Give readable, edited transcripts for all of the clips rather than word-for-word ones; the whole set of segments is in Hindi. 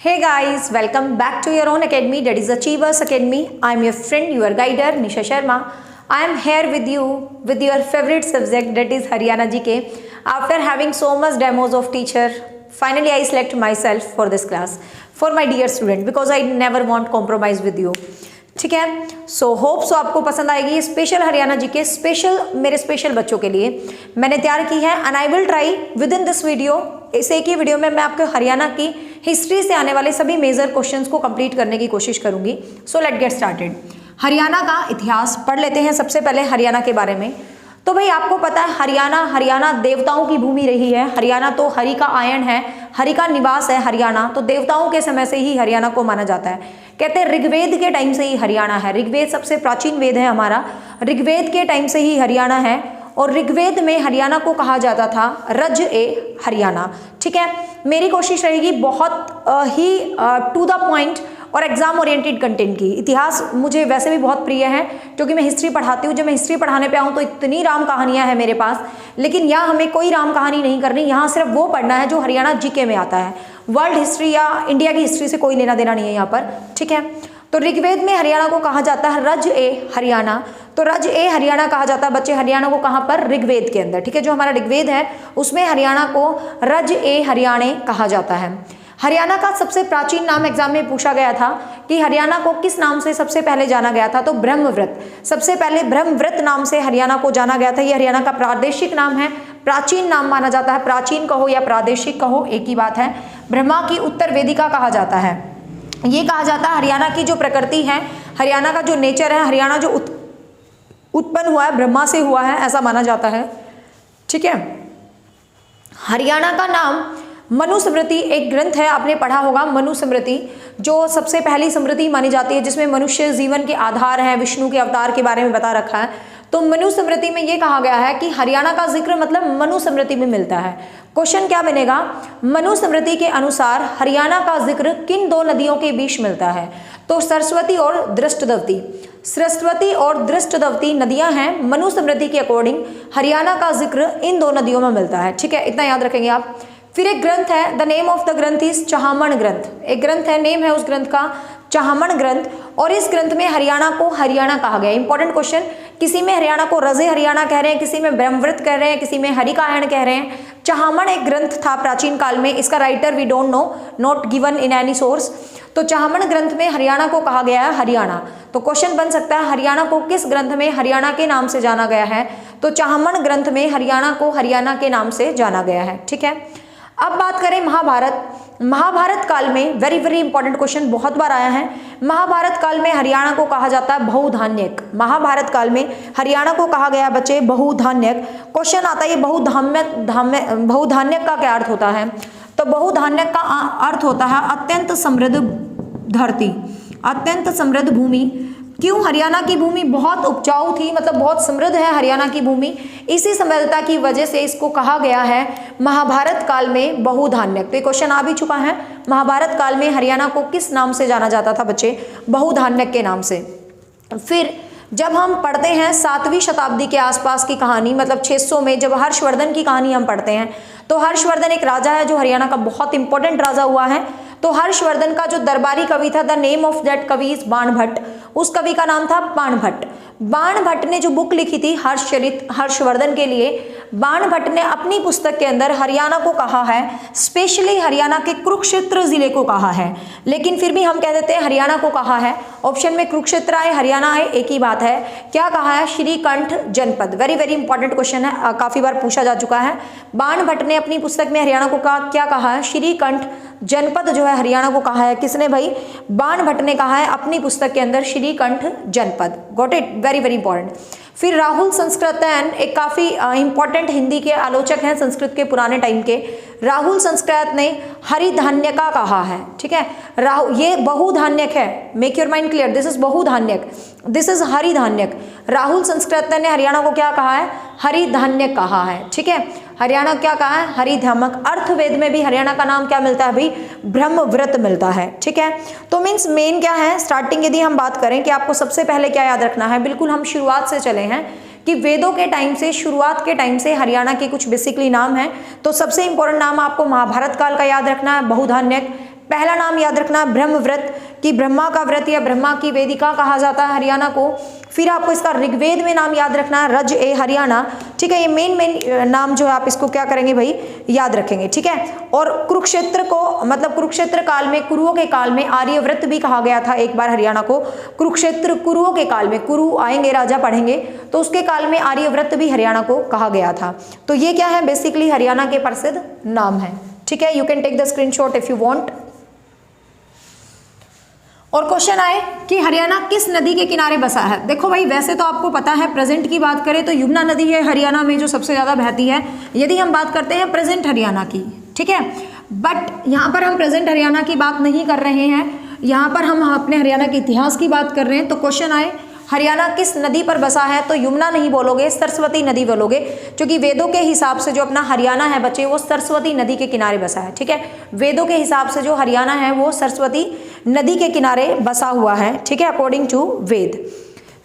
Hey guys, welcome back to your own academy, that is Achievers Academy. I am your friend, your guider, Nisha Sharma. I am here with you with your favorite subject, that is Haryana GK. After having so much demos of teacher, finally I select myself for this class for my dear student because I never want compromise with you. ठीक है, सो होप सो आपको पसंद आएगी। स्पेशल हरियाणा जीके स्पेशल मेरे स्पेशल बच्चों के लिए मैंने तैयार की है and I will try with in this video, इस एक ही वीडियो में मैं आपको हरियाणा की हिस्ट्री से आने वाले सभी मेजर क्वेश्चंस को कंप्लीट करने की कोशिश करूंगी। So let get started. Haryana का इतिहास पढ़ लेते हैं सबसे पहले हरियाणा के बारे में। तो भाई आपको पता है हरियाणा देवताओं की भूमि रही है। हरियाणा तो हरि का आयन है, हरि का निवास है हरियाणा, तो देवताओं के समय से ही हरियाणा को माना जाता है। कहते हैं ऋग्वेद के टाइम से ही हरियाणा है। ऋग्वेद सबसे प्राचीन वेद है हमारा, ऋग्वेद के टाइम से ही हरियाणा है और ऋग्वेद में हरियाणा को कहा जाता था रज ए हरियाणा। ठीक है, मेरी कोशिश रहेगी बहुत ही टू द पॉइंट और एग्जाम ओरिएंटेड कंटेंट की। इतिहास मुझे वैसे भी बहुत प्रिय है क्योंकि मैं हिस्ट्री पढ़ाती हूँ। जब मैं हिस्ट्री पढ़ाने पे आऊँ तो इतनी राम कहानियाँ हैं मेरे पास, लेकिन यहाँ हमें कोई राम कहानी नहीं करनी। यहाँ सिर्फ वो पढ़ना है जो हरियाणा जीके में आता है। वर्ल्ड हिस्ट्री या इंडिया की हिस्ट्री से कोई लेना देना नहीं है यहाँ पर। ठीक है, तो ऋग्वेद में हरियाणा को कहा जाता है रज ए हरियाणा। तो रज ए हरियाणा कहा जाता है बच्चे हरियाणा को कहाँ पर? ऋग्वेद के अंदर। ठीक है, जो हमारा ऋग्वेद है उसमें हरियाणा को रज ए हरियाणे कहा जाता है। हरियाणा का सबसे प्राचीन नाम एग्जाम में पूछा गया था कि हरियाणा को किस नाम से सबसे पहले जाना गया था, तो ब्रह्मव्रत। सबसे पहले ब्रह्मव्रत नाम से हरियाणा को जाना गया था। ये हरियाणा का प्रादेशिक नाम है, प्राचीन नाम माना जाता है। प्राचीन कहो या प्रादेशिक कहो एक ही बात है। ब्रह्मा की उत्तर वेदिका कहा जाता है। ये कहा जाता है हरियाणा की जो प्रकृति है, हरियाणा का जो नेचर है, हरियाणा जो उत्पन्न हुआ है ब्रह्मा से हुआ है, ऐसा माना जाता है। ठीक है, हरियाणा का नाम मनुस्मृति एक ग्रंथ है, आपने पढ़ा होगा मनुस्मृति, जो सबसे पहली स्मृति मानी जाती है जिसमें मनुष्य जीवन के आधार हैं, विष्णु के अवतार के बारे में बता रखा है। तो मनुस्मृति में ये कहा गया है कि हरियाणा का जिक्र मतलब मनुस्मृति में मिलता है। क्वेश्चन क्या बनेगा? मनुस्मृति के अनुसार हरियाणा का जिक्र किन दो नदियों के बीच मिलता है? तो सरस्वती और दृष्टद्वती। सरस्वती और दृष्टद्वती नदियां हैं। मनुस्मृति के अकॉर्डिंग हरियाणा का जिक्र इन दो नदियों में मिलता है। ठीक है, इतना याद रखेंगे आप। फिर एक ग्रंथ है, द नेम ऑफ द ग्रंथ इज चाहमन ग्रंथ। एक ग्रंथ है, नेम है उस ग्रंथ का चाहमन ग्रंथ, और इस ग्रंथ में हरियाणा को हरियाणा कहा गया। इंपॉर्टेंट क्वेश्चन, किसी में हरियाणा को रजे हरियाणा कह रहे हैं, किसी में ब्रह्मव्रत कह रहे हैं, किसी में हरि का आयन कह रहे हैं। चाहमन एक ग्रंथ था प्राचीन काल में, इसका writer we don't know, not given in any source. तो चाहमन ग्रंथ में हरियाणा को कहा गया है हरियाणा। तो क्वेश्चन बन सकता है हरियाणा को किस ग्रंथ में हरियाणा के नाम से जाना गया है? तो चाहमन ग्रंथ में हरियाणा को हरियाणा के नाम से जाना गया है। ठीक है, अब बात करें महाभारत। महाभारत काल में वेरी वेरी इंपॉर्टेंट क्वेश्चन बहुत बार आया है। महाभारत काल में हरियाणा को कहा जाता है बहुधान्यक। महाभारत काल में हरियाणा को कहा गया बच्चे बहुधान्यक। क्वेश्चन आता है ये बहुधान्यक का क्या अर्थ होता है? तो बहुधान्यक का अर्थ होता है अत्यंत समृद्ध धरती, अत्यंत समृद्ध भूमि। क्यों? हरियाणा की भूमि बहुत उपजाऊ थी, मतलब बहुत समृद्ध है हरियाणा की भूमि। इसी समृद्धता की वजह से इसको कहा गया है महाभारत काल में बहुधान्यक। तो ये क्वेश्चन आ भी चुका है, महाभारत काल में हरियाणा को किस नाम से जाना जाता था बच्चे? बहुधान्यक के नाम से। फिर जब हम पढ़ते हैं 7वीं शताब्दी के आसपास की कहानी, मतलब 600 में जब हर्षवर्धन की कहानी हम पढ़ते हैं, तो हर्षवर्धन एक राजा है जो हरियाणा का बहुत इंपॉर्टेंट राजा हुआ है। तो हर्षवर्धन का जो दरबारी कवि था, द नेम ऑफ दैट कवि इज बाणभट्ट। उस कवि का नाम था बाणभट्ट। बाणभट्ट ने जो बुक लिखी थी हर्षचरित हर्षवर्धन के लिए, बाणभट्ट ने अपनी पुस्तक के अंदर हरियाणा को कहा है, स्पेशली हरियाणा के कुरुक्षेत्र जिले को कहा है, लेकिन फिर भी हम कह देते हैं हरियाणा को कहा है। ऑप्शन में कुरुक्षेत्र आए, हरियाणा आए, एक ही बात है। क्या कहा है? श्रीकंठ जनपद। वेरी वेरी इंपॉर्टेंट क्वेश्चन है, काफी बार पूछा जा चुका है। बाणभट्ट ने अपनी पुस्तक में हरियाणा को क्या कहा है? श्रीकंठ जनपद जो है हरियाणा को कहा है। किसने भाई? बाणभट्ट ने कहा है अपनी पुस्तक के अंदर श्रीकंठ जनपद। Got it, very very important. फिर राहुल संस्कृतन एक काफी इंपॉर्टेंट हिंदी के आलोचक हैं संस्कृत के पुराने टाइम के। राहुल संस्कृत ने हरिधान्य का कहा है। ठीक है, ये बहुधान्यक है, make your mind clear, this is Bahudhanyaka, this is Haridhanyaka. Rahul Sanskrit ने हरियाणा को क्या कहा है? हरिधान्य कहा है। ठीक है, हरियाणा क्या कहा है? हरिधामक। अर्थवेद में भी हरियाणा का नाम क्या मिलता है भाई? ब्रह्मव्रत मिलता है। ठीक है, तो मीन्स मेन क्या है, स्टार्टिंग यदि हम बात करें कि आपको सबसे पहले क्या याद रखना है, बिल्कुल हम शुरुआत से चले हैं कि वेदों के टाइम से, शुरुआत के टाइम से हरियाणा के कुछ बेसिकली नाम हैं। तो सबसे इंपॉर्टेंट नाम आपको महाभारत काल का याद रखना है, बहुधान्यक। पहला नाम याद रखना ब्रह्मव्रत, कि ब्रह्मा का व्रत या ब्रह्मा की वेदिका कहा जाता है हरियाणा को। फिर आपको इसका ऋग्वेद में नाम याद रखना है रज ए हरियाणा, ठीक है। ये मेन नाम जो है आप इसको क्या करेंगे भाई, याद रखेंगे, ठीक है। और कुरुक्षेत्र को, मतलब कुरुक्षेत्र काल में, कुरुओं के काल में आर्यव्रत भी कहा गया था एक बार हरियाणा को। कुरुक्षेत्र कुरुओं के काल में, कुरु आएंगे राजा पढ़ेंगे, तो उसके काल में आर्यव्रत भी हरियाणा को कहा गया था। तो ये क्या है, बेसिकली हरियाणा के प्रसिद्ध नाम है, ठीक है। You can take the screenshot if you want. और क्वेश्चन आए कि हरियाणा किस नदी के किनारे बसा है। देखो भाई, वैसे तो आपको पता है, प्रेजेंट की बात करें तो यमुना नदी है हरियाणा में जो सबसे ज़्यादा बहती है, यदि हम बात करते हैं प्रेजेंट हरियाणा की, ठीक है। बट यहाँ पर हम प्रेजेंट हरियाणा की बात नहीं कर रहे हैं, यहाँ पर हम अपने हरियाणा के इतिहास की बात कर रहे हैं। तो क्वेश्चन आए हरियाणा किस नदी पर बसा है, तो यमुना नहीं बोलोगे, सरस्वती नदी बोलोगे, क्योंकि वेदों के हिसाब से जो अपना हरियाणा है बच्चे, वो सरस्वती नदी के किनारे बसा है, ठीक है। वेदों के हिसाब से जो हरियाणा है वो सरस्वती नदी के किनारे बसा हुआ है, ठीक है, अकॉर्डिंग टू वेद।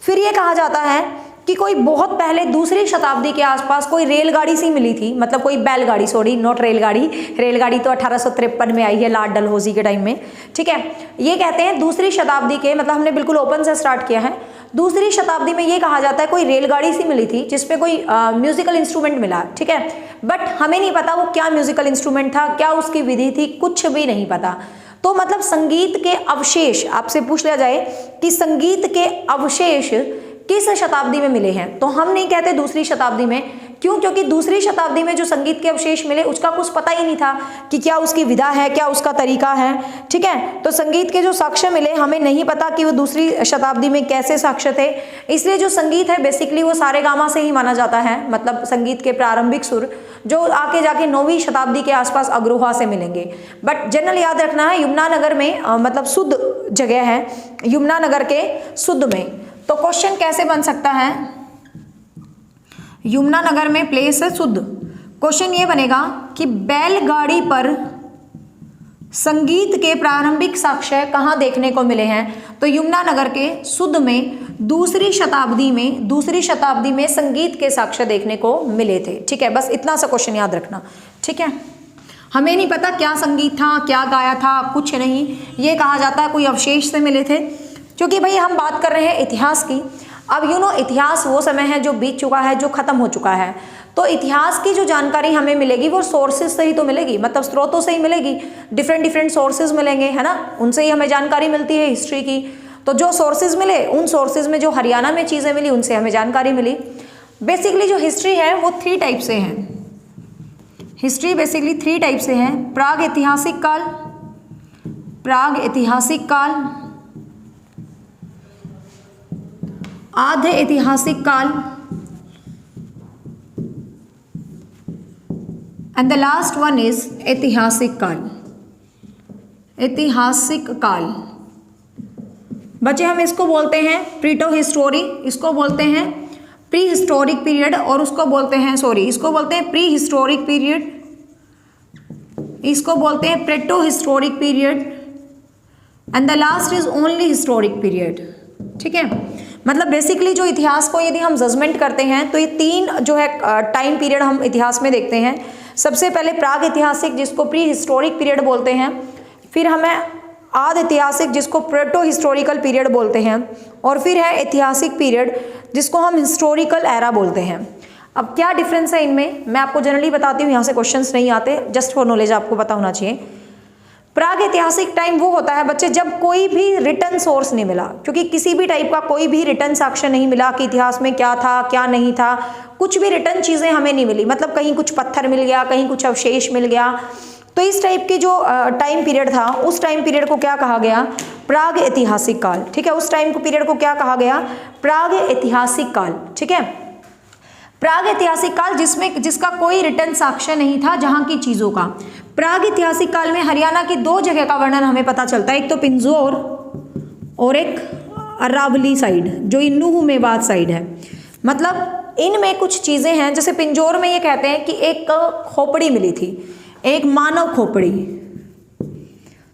फिर ये कहा जाता है कि कोई बहुत पहले दूसरी शताब्दी के आसपास कोई रेलगाड़ी सी मिली थी, मतलब कोई बैलगाड़ी, सॉरी नॉट रेलगाड़ी, रेलगाड़ी तो 1853 में आई है लॉर्ड डलहौजी के टाइम में, ठीक है। ये कहते हैं दूसरी शताब्दी के, मतलब हमने बिल्कुल ओपन से स्टार्ट किया है, दूसरी शताब्दी में ये कहा जाता है कोई रेलगाड़ी सी मिली थी जिसपे कोई म्यूजिकल इंस्ट्रूमेंट मिला, ठीक है। बट हमें नहीं पता वो क्या म्यूजिकल इंस्ट्रूमेंट था, क्या उसकी विधि थी, कुछ भी नहीं पता। तो मतलब संगीत के अवशेष, आपसे पूछ लिया जाए कि संगीत के अवशेष किस शताब्दी में मिले हैं, तो हम नहीं कहते दूसरी शताब्दी में। क्यों? क्योंकि दूसरी शताब्दी में जो संगीत के अवशेष मिले उसका कुछ पता ही नहीं था कि क्या उसकी विधा है, क्या उसका तरीका है, ठीक है। तो संगीत के जो साक्ष्य मिले हमें नहीं पता कि वो दूसरी शताब्दी में कैसे साक्ष्य थे। इसलिए जो संगीत है बेसिकली वो सारेगामा से ही माना जाता है, मतलब संगीत के प्रारंभिक सुर जो आके जाके 9वीं शताब्दी के आसपास अग्रोहा से मिलेंगे। बट जनरल याद रखना है यमुना नगर में मतलब शुद्ध जगह है, यमुना नगर के शुद्ध में। तो क्वेश्चन कैसे बन सकता है, यमुना नगर में प्लेस है शुद्ध। क्वेश्चन ये बनेगा कि बैलगाड़ी पर संगीत के प्रारंभिक साक्ष्य कहाँ देखने को मिले हैं, तो यमुना नगर के शुद्ध में दूसरी शताब्दी में संगीत के साक्ष्य देखने को मिले थे, ठीक है। बस इतना सा क्वेश्चन याद रखना, ठीक है। हमें नहीं पता क्या संगीत था, क्या गाया था, कुछ नहीं, ये कहा जाता है कोई अवशेष से मिले थे। क्योंकि भाई हम बात कर रहे हैं इतिहास की। अब इतिहास वो समय है जो बीत चुका है, जो खत्म हो चुका है। तो इतिहास की जो जानकारी हमें मिलेगी वो सोर्सेज से ही तो मिलेगी, मतलब स्रोतों से ही मिलेगी, डिफरेंट सोर्सेज मिलेंगे, है ना, उनसे ही हमें जानकारी मिलती है हिस्ट्री की। तो जो सोर्सेज मिले, उन सोर्सेज में जो हरियाणा में चीज़ें मिली उनसे हमें जानकारी मिली। बेसिकली जो हिस्ट्री है वो 3 टाइप से है। हिस्ट्री बेसिकली 3 टाइप से है, प्राग ऐतिहासिक काल, आधे ऐतिहासिक काल and the last one is ऐतिहासिक काल। बच्चे हम इसको बोलते हैं प्रीटो हिस्टोरी, इसको बोलते हैं प्री हिस्टोरिक पीरियड, और उसको बोलते हैं इसको बोलते हैं प्री हिस्टोरिक पीरियड, इसको बोलते हैं proto historic period and the last is only historic period, ठीक है। मतलब बेसिकली जो इतिहास को यदि हम जजमेंट करते हैं तो ये 3 जो है टाइम पीरियड हम इतिहास में देखते हैं। सबसे पहले प्राग ऐतिहासिक जिसको प्री हिस्टोरिक पीरियड बोलते हैं, फिर हमें आद ऐतिहासिक जिसको प्रोटो हिस्टोरिकल पीरियड बोलते हैं, और फिर है ऐतिहासिक पीरियड जिसको हम हिस्टोरिकल एरा बोलते हैं। अब क्या डिफरेंस है इनमें मैं आपको जनरली बताती हूँ, यहाँ से क्वेश्चंस नहीं आते, जस्ट फॉर नॉलेज आपको पता होना चाहिए। प्राग ऐतिहासिक टाइम वो होता है बच्चे जब कोई भी रिटर्न सोर्स नहीं मिला, क्योंकि किसी भी टाइप का कोई भी रिटर्न साक्ष्य नहीं मिला कि इतिहास में क्या था क्या नहीं था, कुछ भी रिटर्न चीज़ें हमें नहीं मिली, मतलब कहीं कुछ पत्थर मिल गया, कहीं कुछ अवशेष मिल गया। तो इस टाइप की जो टाइम पीरियड था, उस टाइम पीरियड को क्या कहा गया, प्राग ऐतिहासिक काल, ठीक है। उस टाइम को पीरियड को क्या कहा गया, प्राग ऐतिहासिक काल, ठीक है। प्राग ऐतिहासिक काल जिसका कोई रिटर्न साक्ष्य नहीं था जहाँ की चीज़ों का। प्राग ऐतिहासिक काल में हरियाणा की 2 जगह का वर्णन हमें पता चलता है, एक तो पिंजौर और एक अरावली साइड जो नुहू मेवात साइड है। मतलब इनमें कुछ चीज़ें हैं, जैसे पिंजौर में ये कहते हैं कि एक खोपड़ी मिली थी, एक मानव खोपड़ी।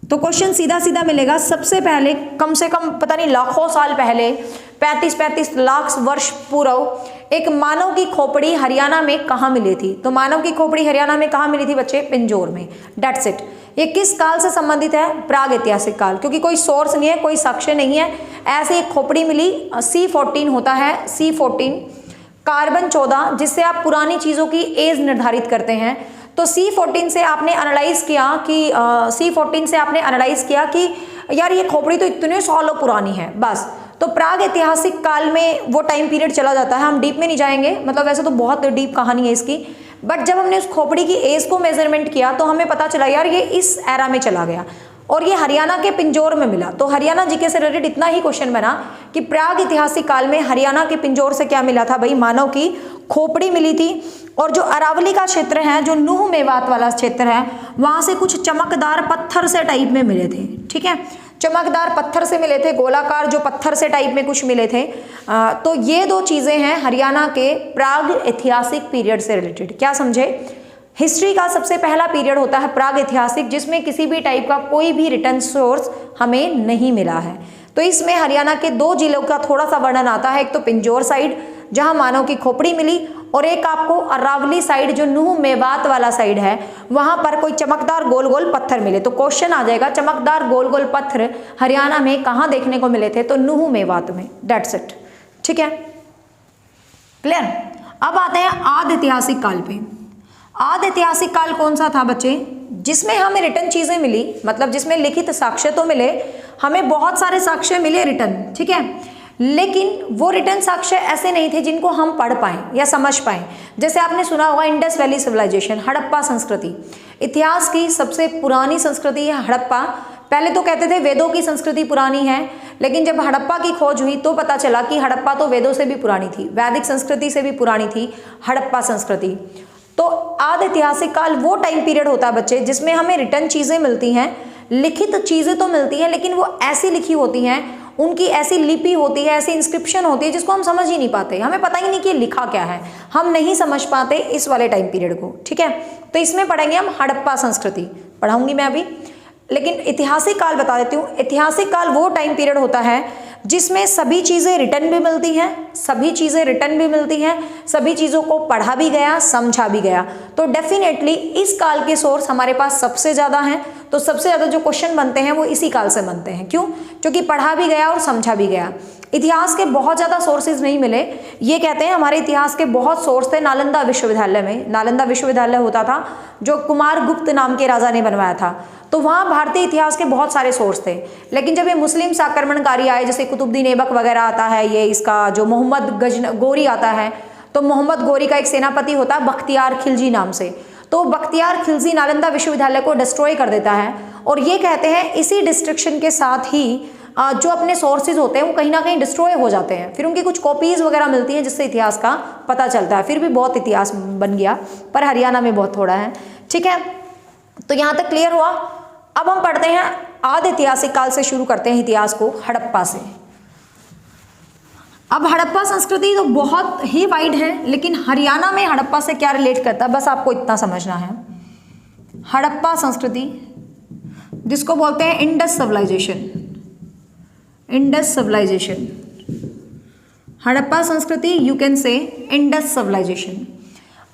तो क्वेश्चन सीधा मिलेगा, सबसे पहले कम से कम पता नहीं लाखों साल पहले 35 लाख वर्ष पूर्व एक मानव की खोपड़ी हरियाणा में कहाँ मिली थी। तो मानव की खोपड़ी हरियाणा में कहाँ मिली थी बच्चे, पिंजौर में, डेट्स इट। ये किस काल से संबंधित है? प्राग ऐतिहासिक काल, क्योंकि कोई सोर्स नहीं है, कोई साक्ष्य नहीं है। ऐसे एक खोपड़ी मिली, C14 होता है, C14 कार्बन 14, जिससे आप पुरानी चीज़ों की एज निर्धारित करते हैं। तो C14 से आपने एनालाइज किया कि यार ये खोपड़ी तो इतने सालों पुरानी है, बस। तो प्राग ऐतिहासिक काल में वो टाइम पीरियड चला जाता है, हम डीप में नहीं जाएंगे, मतलब वैसे तो बहुत डीप कहानी है इसकी, बट जब हमने उस खोपड़ी की एज को मेजरमेंट किया तो हमें पता चला यार ये इस एरा में चला गया, और ये हरियाणा के पिंजौर में मिला। तो हरियाणा जीके से रिलेटेड इतना ही क्वेश्चन बना कि प्राग ऐतिहासिक काल में हरियाणा के पिंजौर से क्या मिला था भाई? मानव की खोपड़ी मिली थी। और जो अरावली का क्षेत्र है, जो नूह मेवात वाला क्षेत्र है, वहां से कुछ चमकदार पत्थर से टाइप में मिले थे, ठीक है, चमकदार पत्थर से मिले थे, गोलाकार जो पत्थर से टाइप में कुछ मिले थे। तो ये दो चीजें हैं हरियाणा के प्राग ऐतिहासिक पीरियड से रिलेटेड। क्या समझे? हिस्ट्री का सबसे पहला पीरियड होता है प्राग ऐतिहासिक, जिसमें किसी भी टाइप का कोई भी रिटर्न सोर्स हमें नहीं मिला है। तो इसमें हरियाणा के दो जिलों का थोड़ा सा वर्णन आता है, एक तो पिंजौर साइड जहां मानव की खोपड़ी मिली, और एक आपको अरावली साइड जो नूह मेवात वाला साइड है, वहां पर कोई चमकदार गोल गोल पत्थर मिले। तो क्वेश्चन आ जाएगा चमकदार गोल गोल पत्थर हरियाणा में कहां देखने को मिले थे? तो नूह मेवात में, दैट्स इट, ठीक है, क्लियर। अब आते हैं आदि ऐतिहासिक काल पे। आदि ऐतिहासिक काल कौन सा था बच्चे? जिसमें हमें रिटर्न चीजें मिली, मतलब जिसमें लिखित साक्ष्य तो मिले, हमें बहुत सारे साक्ष्य मिले रिटर्न, ठीक है, लेकिन वो रिटर्न साक्ष्य ऐसे नहीं थे जिनको हम पढ़ पाएं या समझ पाएं। जैसे आपने सुना होगा इंडस वैली सिविलाइजेशन, हड़प्पा संस्कृति, इतिहास की सबसे पुरानी संस्कृति है हड़प्पा। पहले तो कहते थे वेदों की संस्कृति पुरानी है, लेकिन जब हड़प्पा की खोज हुई तो पता चला कि हड़प्पा तो वेदों से भी पुरानी थी, वैदिक संस्कृति से भी पुरानी थी हड़प्पा संस्कृति। तो आदि ऐतिहासिक काल वो टाइम पीरियड होता है बच्चे जिसमें हमें रिटर्न चीजें मिलती हैं, लिखित चीजें तो मिलती हैं, लेकिन वो ऐसी लिखी होती हैं, उनकी ऐसी लिपि होती है, ऐसी इंस्क्रिप्शन होती है जिसको हम समझ ही नहीं पाते, हमें पता ही नहीं कि लिखा क्या है, हम नहीं समझ पाते इस वाले टाइम पीरियड को, ठीक है। तो इसमें पढ़ेंगे हम हड़प्पा संस्कृति, पढ़ाऊंगी मैं अभी, लेकिन ऐतिहासिक काल बता देती हूँ। ऐतिहासिक काल वो टाइम पीरियड होता है जिसमें सभी चीज़ें रिटर्न भी मिलती हैं, सभी चीज़ें रिटर्न भी मिलती हैं, सभी चीज़ों को पढ़ा भी गया, समझा भी गया। तो डेफिनेटली इस काल के सोर्स हमारे पास सबसे ज़्यादा हैं। तो सबसे ज़्यादा जो क्वेश्चन बनते हैं वो इसी काल से बनते हैं। क्यों? क्योंकि पढ़ा भी गया और समझा भी गया। इतिहास के बहुत ज़्यादा सोर्सेज नहीं मिले, ये कहते हैं हमारे इतिहास के बहुत सोर्स थे नालंदा विश्वविद्यालय में। नालंदा विश्वविद्यालय होता था जो कुमार गुप्त नाम के राजा ने बनवाया था, तो वहाँ भारतीय इतिहास के बहुत सारे सोर्स थे। लेकिन जब ये मुस्लिम आक्रमणकारी आए, जैसे कुतुबुद्दीन ऐबक वगैरह आता है, ये इसका जो मोहम्मद गोरी आता है, तो मोहम्मद गोरी का एक सेनापति होता है बख्तियार खिलजी नाम से, तो बख्तियार खिलजी नालंदा विश्वविद्यालय को डिस्ट्रॉय कर देता है। और ये कहते हैं इसी डिस्ट्रक्शन के साथ ही जो अपने सोर्सेज होते हैं वो कहीं ना कहीं डिस्ट्रॉय हो जाते हैं, फिर उनकी कुछ कॉपीज वगैरह मिलती हैं जिससे इतिहास का पता चलता है। फिर भी बहुत इतिहास बन गया, पर हरियाणा में बहुत थोड़ा है, ठीक है। तो यहाँ तक क्लियर हुआ। अब हम पढ़ते हैं आदि ऐतिहासिक काल से शुरू करते हैं इतिहास को, हड़प्पा से। अब हड़प्पा संस्कृति तो बहुत ही वाइड है, लेकिन हरियाणा में हड़प्पा से क्या रिलेट करता है बस आपको इतना समझना है। हड़प्पा संस्कृति जिसको बोलते हैं Indus civilisation, Indus civilisation, Harappa संस्कृति you can say Indus civilisation.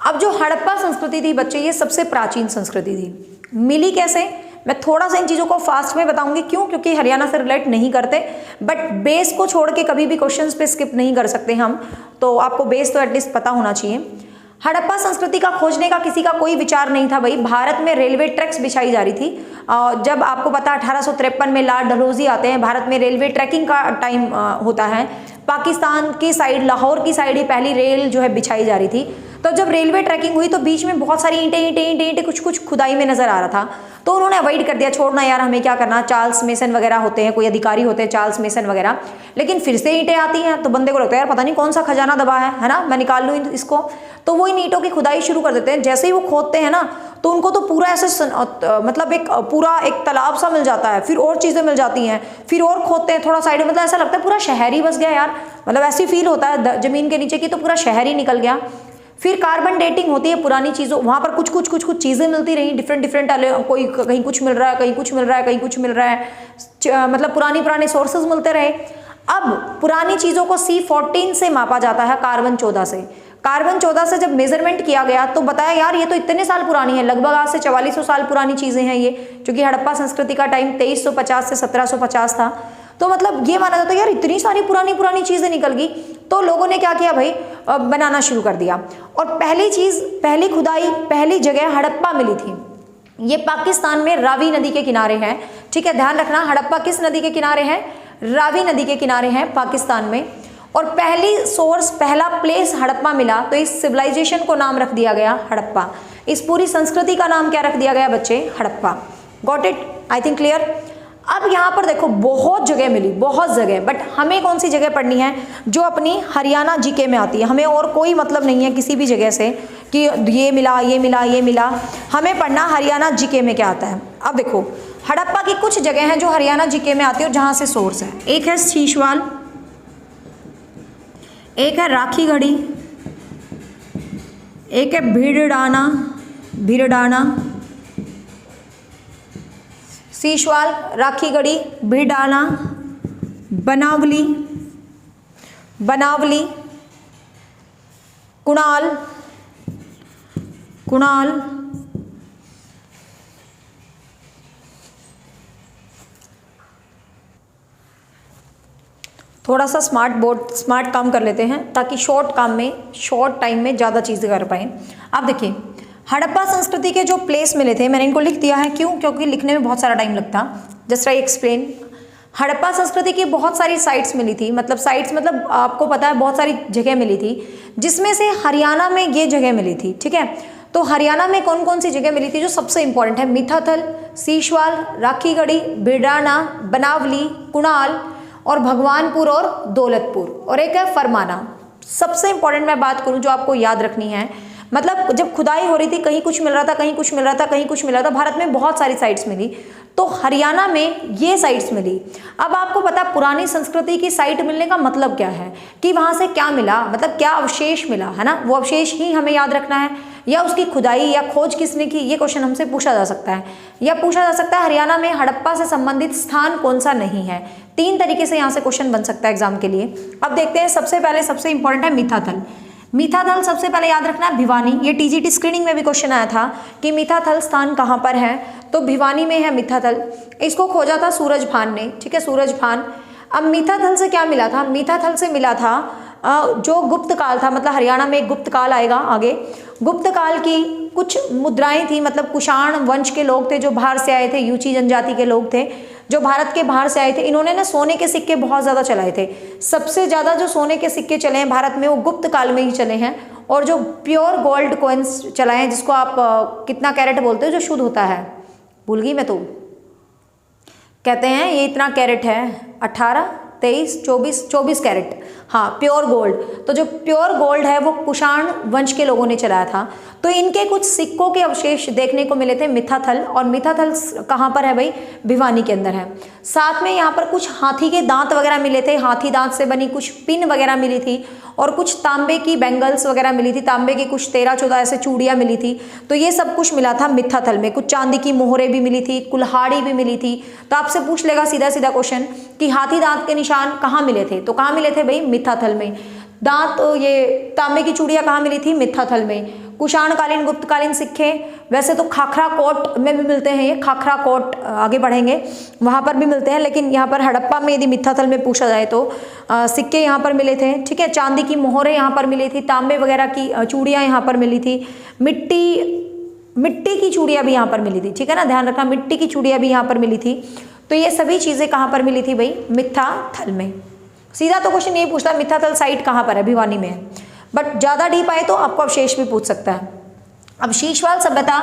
अब जो हड़प्पा संस्कृति थी बच्चे, ये सबसे प्राचीन संस्कृति थी। मिली कैसे, मैं थोड़ा सा इन चीज़ों को फास्ट में बताऊंगी। क्यों? क्योंकि हरियाणा से रिलेट नहीं करते, बट बेस को छोड़ के कभी भी क्वेश्चंस पे स्किप नहीं कर सकते हम, तो आपको बेस तो एटलीस्ट पता होना चाहिए। हड़प्पा संस्कृति का खोजने का किसी का कोई विचार नहीं था भाई। भारत में रेलवे ट्रैक्स बिछाई जा रही थी। जब आपको पता 1853 में लॉर्ड डलहौजी आते हैं, भारत में रेलवे ट्रैकिंग का टाइम होता है। पाकिस्तान की साइड, लाहौर की साइड ही पहली रेल जो है बिछाई जा रही थी। तो जब रेलवे ट्रैकिंग हुई तो बीच में बहुत सारी ईंटें कुछ खुदाई में नजर आ रहा था, तो उन्होंने अवॉइड कर दिया, छोड़ना यार हमें क्या करना। चार्ल्स मेसन वगैरह होते हैं, कोई अधिकारी होते हैं चार्ल्स मेसन वगैरह, लेकिन फिर से ईंटें आती हैं तो बंदे को लगता है यार पता नहीं कौन सा खजाना दबा है ना, मैं निकाल लूँ इसको। तो वो इन ईंटों की खुदाई शुरू कर देते हैं। जैसे ही वो खोदते हैं ना, तो उनको तो पूरा ऐसे मतलब एक तालाब सा मिल जाता है, फिर और चीज़ें मिल जाती हैं, फिर और खोदते हैं थोड़ा साइड में, मतलब ऐसा लगता है पूरा शहर ही बस गया यार, मतलब ऐसी फील होता है जमीन के नीचे की तो पूरा शहर ही निकल गया। फिर कार्बन डेटिंग होती है पुरानी चीज़ों, वहाँ पर कुछ चीज़ें मिलती रही, डिफरेंट कोई कहीं कुछ मिल रहा है, कहीं कुछ मिल रहा है, कहीं कुछ मिल रहा है, मतलब पुराने सोर्सेज मिलते रहे। अब पुरानी चीज़ों को C14 से मापा जाता है, कार्बन 14 से। कार्बन 14 से जब मेजरमेंट किया गया तो बताया यार ये तो इतने साल पुरानी है, लगभग आज से 4400 साल पुरानी चीजें हैं ये, क्योंकि हड़प्पा संस्कृति का टाइम 2350 से 1750 था। तो मतलब ये माना जाता है यार इतनी सारी पुरानी पुरानी चीजें निकल गई। तो लोगों ने क्या किया भाई, बनाना शुरू कर दिया। और पहली खुदाई, पहली जगह हड़प्पा मिली थी, ये पाकिस्तान में रावी नदी के किनारे है। ठीक है, ध्यान रखना, हड़प्पा किस नदी के किनारे है, रावी नदी के किनारे है पाकिस्तान में। और पहला प्लेस हड़प्पा मिला, तो इस सिविलाइजेशन को नाम रख दिया गया हड़प्पा। इस पूरी संस्कृति का नाम क्या रख दिया गया बच्चे, Harappa. Got it, I think clear. अब यहाँ पर देखो बहुत जगह मिली, बहुत जगह, बट हमें कौन सी जगह पढ़नी है, जो अपनी हरियाणा जीके में आती है। हमें और कोई मतलब नहीं है किसी भी जगह से कि ये मिला ये मिला ये मिला, हमें पढ़ना हरियाणा जीके में क्या आता है। अब देखो हड़प्पा की कुछ जगह हैं जो हरियाणा जीके में आती है और जहाँ से सोर्स है। एक है शीशवाल, एक है राखी गढ़ी, एक है भीड़डाना, शीशवाल, राखी गढ़ी, भीड़डाना, बनावली, कुणाल, थोड़ा सा स्मार्ट काम कर लेते हैं ताकि शॉर्ट टाइम में ज़्यादा चीज़ें कर पाएँ। अब देखिए हड़प्पा संस्कृति के जो प्लेस मिले थे, मैंने इनको लिख दिया है, क्यों, क्योंकि लिखने में बहुत सारा टाइम लगता। जस्ट आई एक्सप्लेन, हड़प्पा संस्कृति की बहुत सारी साइट्स मिली थी, मतलब आपको पता है बहुत सारी जगह मिली थी, जिसमें से हरियाणा में ये जगह मिली थी। ठीक है, तो हरियाणा में कौन कौन सी जगह मिली थी जो सबसे इंपॉर्टेंट है, मिठाथल, शीशवाल, राखीगढ़ी, भीड़डाना, बनावली, कुणाल और भगवानपुर और दौलतपुर, और एक है फरमाना। सबसे इंपॉर्टेंट मैं बात करूं जो आपको याद रखनी है, मतलब जब खुदाई हो रही थी कहीं कुछ मिल रहा था, कहीं कुछ मिल रहा था, भारत में बहुत सारी साइट्स मिली, तो हरियाणा में ये साइट्स मिली। अब आपको पता पुरानी संस्कृति की साइट मिलने का मतलब क्या है, कि वहाँ से क्या मिला, मतलब क्या अवशेष मिला, है ना, वो अवशेष ही हमें याद रखना है, या उसकी खुदाई या खोज किसने की, ये क्वेश्चन हमसे पूछा जा सकता है। या पूछा जा सकता है हरियाणा में हड़प्पा से संबंधित स्थान कौन सा नहीं है। 3 तरीके से यहाँ से क्वेश्चन बन सकता है एग्जाम के लिए। अब देखते हैं, सबसे पहले सबसे इंपॉर्टेंट है मिठाथल सबसे पहले याद रखना है भिवानी। ये टीजीटी स्क्रीनिंग में भी क्वेश्चन आया था कि मिठाथल स्थान कहाँ पर है, तो भिवानी में है मिठाथल। इसको खोजा था सूरजभान ने। ठीक है, सूरजभान। अब मिठाथल से क्या मिला था, मिठाथल से मिला था जो गुप्त काल था, मतलब हरियाणा में एक गुप्त काल आएगा आगे, गुप्त काल की कुछ मुद्राएं थी, मतलब कुषाण वंश के लोग थे जो बाहर से आए थे, यूची जनजाति के लोग थे जो भारत के बाहर से आए थे। इन्होंने ना सोने के सिक्के बहुत ज़्यादा चलाए थे। सबसे ज़्यादा जो सोने के सिक्के चले हैं भारत में वो गुप्त काल में ही चले हैं, और जो प्योर गोल्ड कॉइन्स चलाए हैं, जिसको आप कितना कैरेट बोलते हो, जो शुद्ध होता है, भूल गई मैं तो, कहते हैं ये इतना कैरेट है, 18, 23, 24 कैरेट, हाँ, प्योर गोल्ड। तो जो प्योर गोल्ड है वो कुषाण वंश के लोगों ने चलाया था। तो इनके कुछ सिक्कों के अवशेष देखने को मिले थे मिठाथल, और मिठाथल कहाँ पर है भाई, भिवानी के अंदर है। साथ में यहाँ पर कुछ हाथी के दांत वगैरह मिले थे, हाथी दांत से बनी कुछ पिन वगैरह मिली थी, और कुछ तांबे की बैंगल्स वगैरह मिली थी, तांबे की कुछ 13-14 ऐसे चूड़ियाँ मिली थी। तो ये सब कुछ मिला था मिठाथल में। कुछ चांदी की मोहरें भी मिली थी, कुल्हाड़ी भी मिली थी। तो आपसे पूछ लेगा सीधा सीधा क्वेश्चन कि हाथी दांत के निशान कहाँ मिले थे, तो कहाँ मिले थे भाई, मिठाथल में। दांत, ये तांबे की चूड़ियाँ कहाँ मिली थी, मिठाथल में। कुषाणकालीन गुप्तकालीन सिक्के वैसे तो खाखरा कोट में भी मिलते हैं, ये खाखरा कोट आगे बढ़ेंगे वहाँ पर भी मिलते हैं, लेकिन यहाँ पर हड़प्पा में यदि मिठाथल में पूछा जाए तो सिक्के यहाँ पर मिले थे। ठीक है, चांदी की मोहरें यहाँ पर मिली थी, तांबे वगैरह की चूड़ियाँ यहाँ पर मिली थी, मिट्टी की चूड़ियाँ भी यहाँ पर मिली थी। ठीक है ना, ध्यान रखना, मिट्टी की चूड़ियाँ भी यहाँ पर मिली थी। तो ये सभी चीज़ें कहाँ पर मिली थी भाई, मिठाथल में। सीधा तो क्वेश्चन ये पूछता है मिठाथल साइट कहाँ पर है, भिवानी में है, बट ज़्यादा डीप आए तो आपको अवशेष भी पूछ सकता है। अब शीशवाल सभ्यता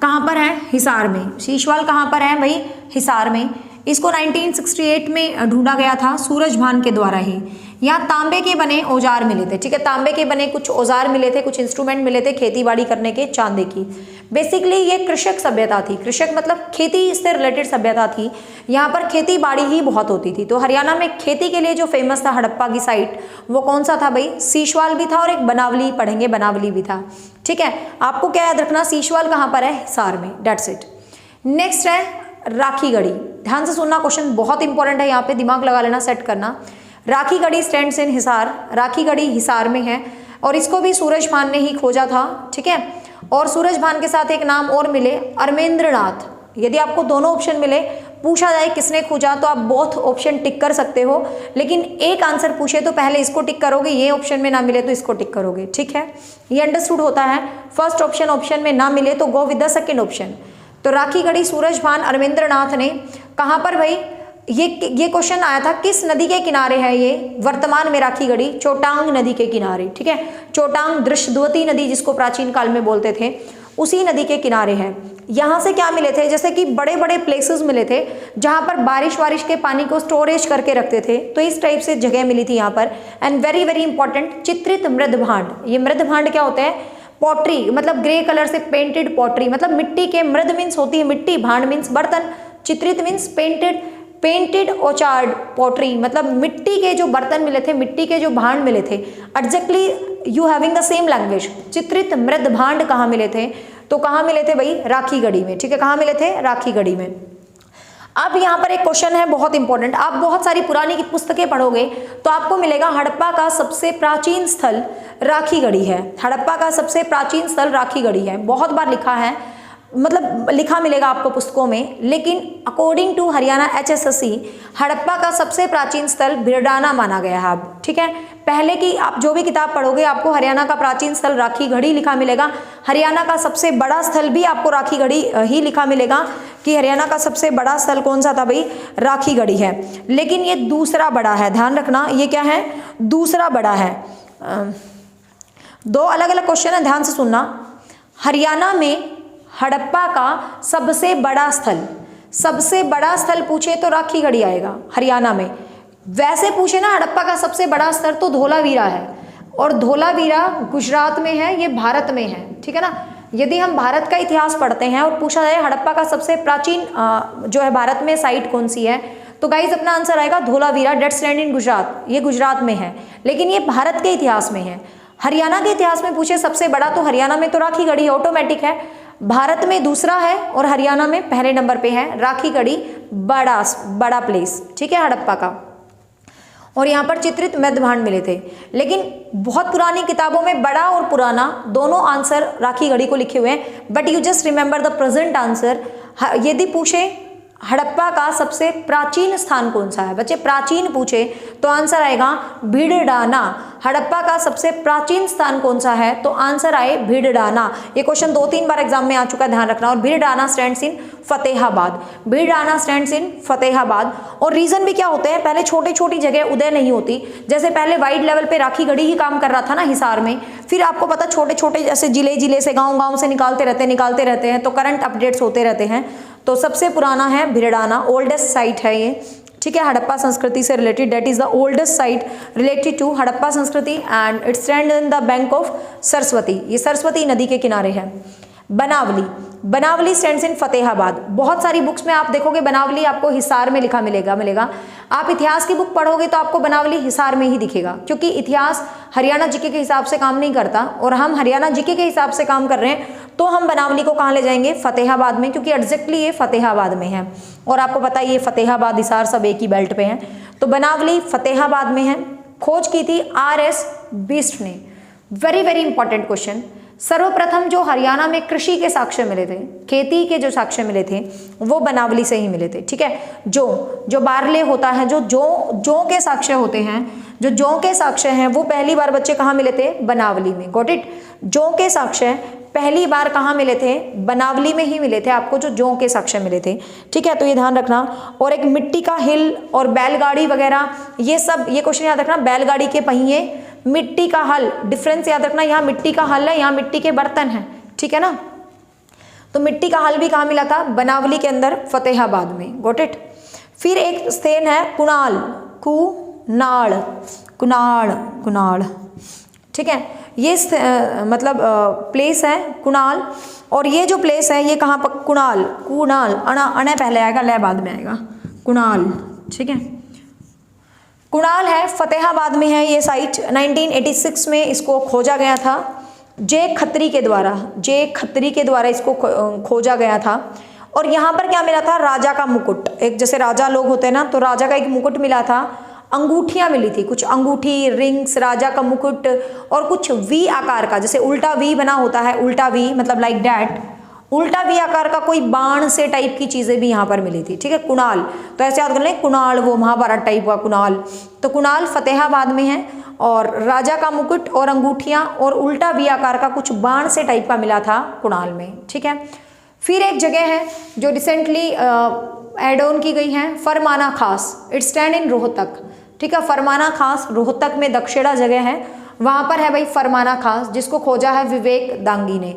कहाँ पर है, हिसार में। शीशवाल कहाँ पर है भाई, हिसार में। इसको 1968 में ढूंढा गया था सूरजभान के द्वारा ही। यहाँ तांबे के बने औजार मिले थे। ठीक है, तांबे के बने कुछ औजार मिले थे, कुछ इंस्ट्रूमेंट मिले थे खेती बाड़ी करने के, चांदी की। बेसिकली ये कृषक सभ्यता थी, कृषक मतलब खेती से रिलेटेड सभ्यता थी। यहाँ पर खेती बाड़ी ही बहुत होती थी। तो हरियाणा में खेती के लिए जो फेमस था हड़प्पा की साइट, वो कौन सा था भाई, शीशवाल भी था, और एक बनावली पढ़ेंगे, बनावली भी था। ठीक है, आपको क्या याद रखना, शीशवाल कहाँ पर है, हिसार में, डेट्स इट। नेक्स्ट है राखीगढ़ी। ध्यान से सुनना, क्वेश्चन बहुत इंपॉर्टेंट है, यहाँ पे दिमाग लगा लेना, सेट करना। राखीगढ़ी स्टैंड्स इन हिसार, राखीगढ़ी हिसार में है। और इसको भी सूरजभान ने ही खोजा था, ठीक है। और सूरजभान के साथ एक नाम और मिले, अरमेंद्रनाथ। यदि आपको दोनों ऑप्शन मिले, पूछा जाए किसने खोजा, तो आप बोथ ऑप्शन टिक कर सकते हो, लेकिन एक आंसर पूछे तो पहले इसको टिक करोगे, ये ऑप्शन में ना मिले तो इसको टिक करोगे, ठीक है। ये अंडरस्टूड होता है। फर्स्ट ऑप्शन में ना मिले तो go with the second option. तो राखीगढ़ी, सूरजभान, अरविंद्रनाथ ने कहाँ पर भाई, ये क्वेश्चन आया था किस नदी के किनारे है ये वर्तमान में राखीगढ़ी? चोटांग नदी के किनारे, ठीक है। चोटांग दृश्यद्वती नदी जिसको प्राचीन काल में बोलते थे, उसी नदी के किनारे है। यहाँ से क्या मिले थे, जैसे कि बड़े बड़े प्लेसेस मिले थे जहाँ पर बारिश के पानी को स्टोरेज करके रखते थे, तो इस टाइप से जगह मिली थी यहाँ पर। एंड वेरी वेरी इंपॉर्टेंट, चित्रित मृद भांड। ये मृद भांड क्या होते हैं? पॉटरी, मतलब ग्रे कलर से पेंटेड पॉटरी, मतलब मिट्टी के, मृद मीन्स होती है मिट्टी, भांड मीन्स बर्तन, चित्रित मीन्स पेंटेड ओचार्ड पॉटरी, मतलब मिट्टी के जो बर्तन मिले थे, मिट्टी के जो भांड मिले थे। Exactly you having the same language. चित्रित मृद भांड कहाँ मिले थे? तो कहाँ मिले थे भाई? राखीगढ़ी में, ठीक है। कहाँ मिले थे? राखीगढ़ी में। अब यहाँ पर एक क्वेश्चन है बहुत इंपॉर्टेंट। आप बहुत सारी पुरानी की पुस्तकें पढ़ोगे तो आपको मिलेगा हड़प्पा का सबसे प्राचीन स्थल राखीगढ़ी है। हड़प्पा का सबसे प्राचीन स्थल राखीगढ़ी है, बहुत बार लिखा है, मतलब लिखा मिलेगा आपको पुस्तकों में। लेकिन according to Haryana HSSC Harappa का सबसे प्राचीन स्थल भिरडाना माना गया है अब, ठीक है। पहले की आप जो भी किताब पढ़ोगे आपको हरियाणा का प्राचीन स्थल राखीगढ़ी लिखा मिलेगा। हरियाणा का सबसे बड़ा स्थल भी आपको राखीगढ़ी ही लिखा मिलेगा कि हरियाणा का सबसे बड़ा स्थल कौन सा था भाई? राखीगढ़ी है। लेकिन ये दूसरा बड़ा है, ध्यान रखना, ये क्या है? दूसरा बड़ा है। दो अलग अलग क्वेश्चन है, ध्यान से सुनना। हरियाणा में हड़प्पा का सबसे बड़ा स्थल, सबसे बड़ा स्थल पूछे तो राखीगढ़ी आएगा हरियाणा में। वैसे पूछे ना हड़प्पा का सबसे बड़ा स्थल तो धोलावीरा है, और धोलावीरा गुजरात में है, ये भारत में है, ठीक है ना। यदि हम भारत का इतिहास पढ़ते हैं और पूछा जाए हड़प्पा का सबसे प्राचीन जो है भारत में साइट कौन सी है, तो गाइज अपना आंसर आएगा Dholavira, dates land in Gujarat. ये गुजरात में है, लेकिन ये भारत के इतिहास में है। हरियाणा के इतिहास में पूछे सबसे बड़ा, तो हरियाणा में तो राखीगढ़ी ऑटोमेटिक है, भारत में दूसरा है और हरियाणा में पहले नंबर पे है राखीगढ़ी, बड़ा प्लेस, ठीक है, हड़प्पा का। और यहाँ पर चित्रित मृद भांड मिले थे। लेकिन बहुत पुरानी किताबों में बड़ा और पुराना दोनों आंसर राखीगढ़ी को लिखे हुए हैं, but you just remember the present answer. यदि पूछे हड़प्पा का सबसे प्राचीन स्थान कौन सा है, बच्चे प्राचीन पूछे तो आंसर आएगा भिड़डाना। हड़प्पा का सबसे प्राचीन स्थान कौन सा है, तो आंसर आए भिड़डाना। ये क्वेश्चन 2-3 बार एग्जाम में आ चुका है, ध्यान रखना। और Bhirrana stands in Fatehabad, Bhirrana stands in Fatehabad. और रीजन भी क्या होते हैं, पहले छोटी छोटी जगह उदय नहीं होती, जैसे पहले वाइड लेवल पे राखीगढ़ी ही काम कर रहा था ना हिसार में, फिर आपको पता छोटे छोटे जैसे जिले से गाँव से निकालते रहते हैं, तो करंट अपडेट्स होते रहते हैं। तो सबसे पुराना है भिड़डाना, ओल्डेस्ट साइट है ये, ठीक है, हड़प्पा संस्कृति से related. That is the oldest site related to Harappa संस्कृति and it stand in the bank of Saraswati. ये सरस्वती नदी के किनारे है। Banawali stands in Fatehabad. बहुत सारी बुक्स में आप देखोगे बनावली आपको हिसार में लिखा मिलेगा। आप इतिहास की बुक पढ़ोगे तो आपको बनावली हिसार में ही दिखेगा, क्योंकि इतिहास हरियाणा जीके के हिसाब से काम नहीं करता, और हम हरियाणा जीके के हिसाब से काम कर रहे हैं, तो हम बनावली को कहाँ ले जाएंगे? फतेहाबाद में, क्योंकि एग्जैक्टली ये फतेहाबाद में है। और आपको पता है ये फतेहाबाद हिसार सब एक ही बेल्ट पे हैं, तो बनावली फतेहाबाद में है। खोज की थी RS बिष्ट ने। Very very important question. सर्वप्रथम जो हरियाणा में कृषि के साक्ष्य मिले थे, खेती के जो साक्ष्य मिले थे, वो बनावली से ही मिले थे, ठीक है। जो बारले होता है, जो के साक्ष्य होते हैं, जो के साक्ष्य हैं, वो पहली बार बच्चे कहाँ मिले थे? बनावली में। Got it. जो के साक्ष्य पहली बार कहाँ मिले थे? बनावली में ही मिले थे आपको, जो के साक्ष्य मिले थे, ठीक है। तो ये ध्यान रखना। और एक मिट्टी का हिल और बैलगाड़ी वगैरह, ये सब, ये क्वेश्चन याद रखना। बैलगाड़ी के पहिए, मिट्टी का हल, डिफरेंस याद रखना। यहाँ मिट्टी का हल है, यहाँ मिट्टी के बर्तन हैं, ठीक है ना। तो मिट्टी का हल भी कहाँ मिला था? बनावली के अंदर, फतेहाबाद में। Got it. फिर एक स्थान है कुणाल, ठीक है। ये मतलब प्लेस है कुणाल, और ये जो प्लेस है ये कहाँ पर? कुणाल अना पहले आएगा, लय बाद में आएगा, कुणाल, ठीक है। कुणाल है, फतेहाबाद में है ये साइट। 1986 में इसको खोजा गया था जे खत्री के द्वारा इसको खोजा गया था। और यहाँ पर क्या मिला था? राजा का मुकुट। एक जैसे राजा लोग होते हैं ना, तो राजा का एक मुकुट मिला था अंगूठियाँ मिली थी, कुछ अंगूठी, रिंग्स, राजा का मुकुट और कुछ वी आकार का, जैसे उल्टा वी बना होता है, उल्टा वी मतलब लाइक डैट, उल्टा वी आकार का कोई बाण से टाइप की चीज़ें भी यहाँ पर मिली थी। ठीक है, कुणाल, तो ऐसे याद कर लें, कुणाल वो महाभारत टाइप का कुणाल, तो कुणाल फतेहाबाद में है। और राजा का मुकुट और अंगूठियाँ और उल्टा वी आकार का कुछ बाण से टाइप का मिला था कुणाल में। ठीक है, फिर एक जगह है जो रिसेंटली एड ऑन की गई है, फरमाना खास, इट स्टैंड इन रोहतक। ठीक है, फरमाना खास रोहतक में दक्षिणा जगह है, वहाँ पर है भाई फरमाना खास, जिसको खोजा है विवेक दांगी ने।